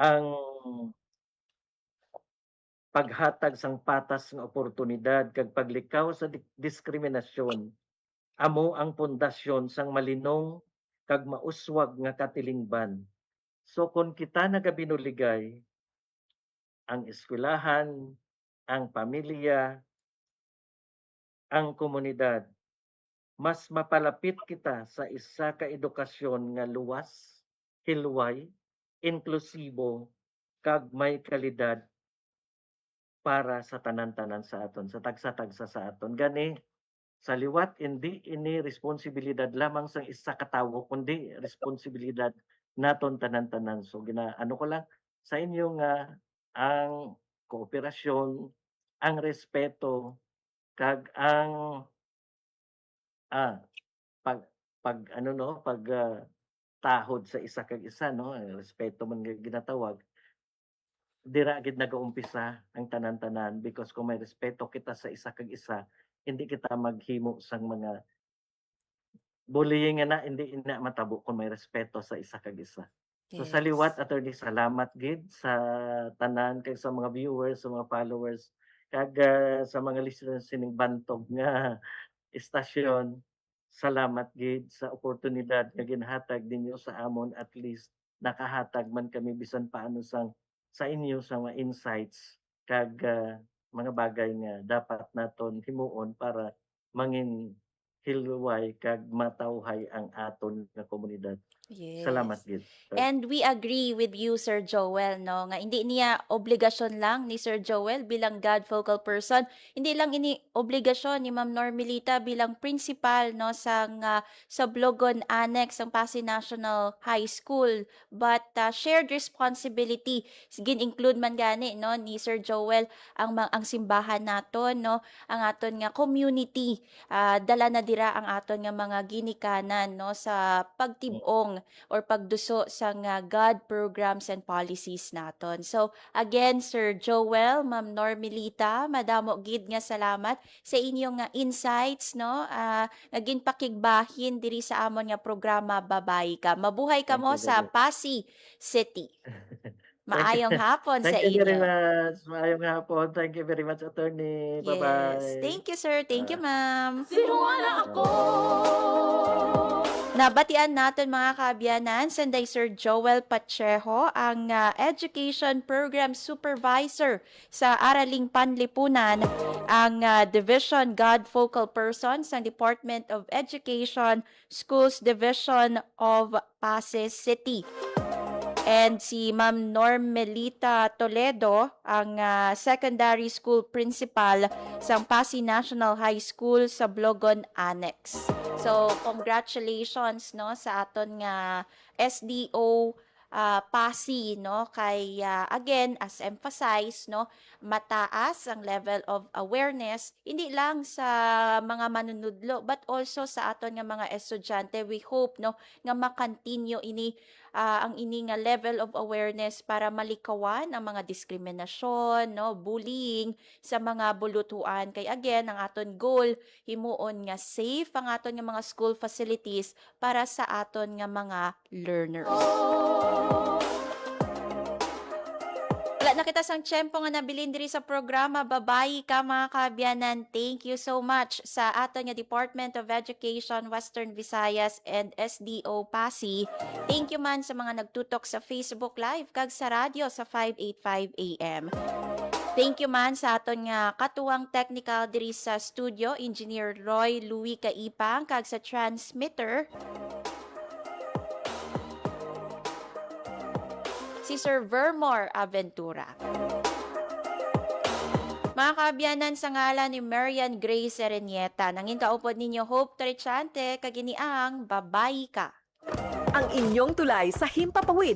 ang paghatag sang patas nga oportunidad kag paglikaw sa diskriminasyon, amo ang pundasyon sang malinong kag mauswag nga katilingban. So kung kita nagabinuligay, ang eskwelahan, ang pamilya, ang komunidad, mas mapalapit kita sa isa ka edukasyon nga luwas, hilway, inklusibo, kag may kalidad para sa tanan-tanan sa aton, sa tagsa-tagsa sa aton. Gani, sa liwat, hindi ini responsibilidad lamang sa isa ka tawo, kundi responsibilidad naton tanan-tanan. So, ano ko lang sa inyo nga, ang kooperasyon, ang respeto, kag ang tahod sa isa kag isa, no, respeto man nga ginatawag, dira gid nagaumpisa ang tanan-tanan, because kung may respeto kita sa isa kag isa, hindi kita maghimo sang mga bullying na hindi ina matabo kung may respeto sa isa kag isa. So sa liwat, attorney, salamat gid sa tanan kay sa mga viewers, sa mga followers, kag sa mga listeners sining bantog nga istasyon. Salamat gid sa oportunidad nga ginhatag ninyo sa amon, at least nakahatag man kami bisan paano sa inyo sa mga insights kag mga bagay nga dapat naton himuon para mangin hilway kag matawhay ang aton nga komunidad. Yes. Salamat gid. And we agree with you, Sir Joel, no? Nga hindi niya obligasyon lang ni Sir Joel bilang God focal person. Hindi lang ini obligasyon ni Ma'am Normelita bilang principal, no, sa Blogon Annex ng Pasay National High School, but shared responsibility. Gin-include man gani, no, ni Sir Joel ang simbahan naton, no, ang aton nga community. Dala na dira ang aton nga mga ginikanan, no, sa pagtibong or pagduso sa God programs and policies naton. So again, Sir Joel, Ma'am Normelita, madamo gid nga salamat sa inyong insights, no, naging pakigbahin diri sa amon nga programa Babayi Ka. Mabuhay ka mo sa Pasay City. Maayong hapon sa Thank you very inyo. much. Maayong hapon. Thank you very much, attorney. Yes. Bye-bye. Thank you, sir. Thank you, ma'am. Sinuwala ako. Nabatian natin mga kaabyanan, sanday Sir Joel Pacheco, ang Education Program Supervisor sa Araling Panlipunan, ang Division God Focal Person sa Department of Education, Schools Division of Pasay City. And si Ma'am Normelita Toledo, ang secondary school principal sa Pasay National High School sa Blogon Annex. So, congratulations, no, sa aton nga SDO Pasay, no, kay again, as emphasized, no, mataas ang level of awareness hindi lang sa mga manunudlo but also sa aton nga mga estudyante. We hope, no, nga makontinue ini ang ini nga level of awareness para malikawan ang mga diskriminasyon, no, bullying sa mga bulutuan. Kay again, ang aton goal himuon nga safe ang aton nga mga school facilities para sa aton nga mga learners. Wala na kita sang tiyempo nga nabilin diri sa programa Babayi Ka, mga kaabyanan. Thank you so much sa aton nga Department of Education Western Visayas and SDO Pasay. Thank you man sa mga nagtutok sa Facebook Live kag sa radyo sa 585 AM. Thank you man sa aton nga katuwang technical diri sa studio, Engineer Roy Louis Kaipang, kag sa transmitter si Sir Vermore Aventura. Mga kaabyanan, sa ngalan ni Marian Grace Serenieta, nangin kaupod ninyo Hope Trichante, kaginiang Babayi Ka. Ang inyong tulay sa himpapawid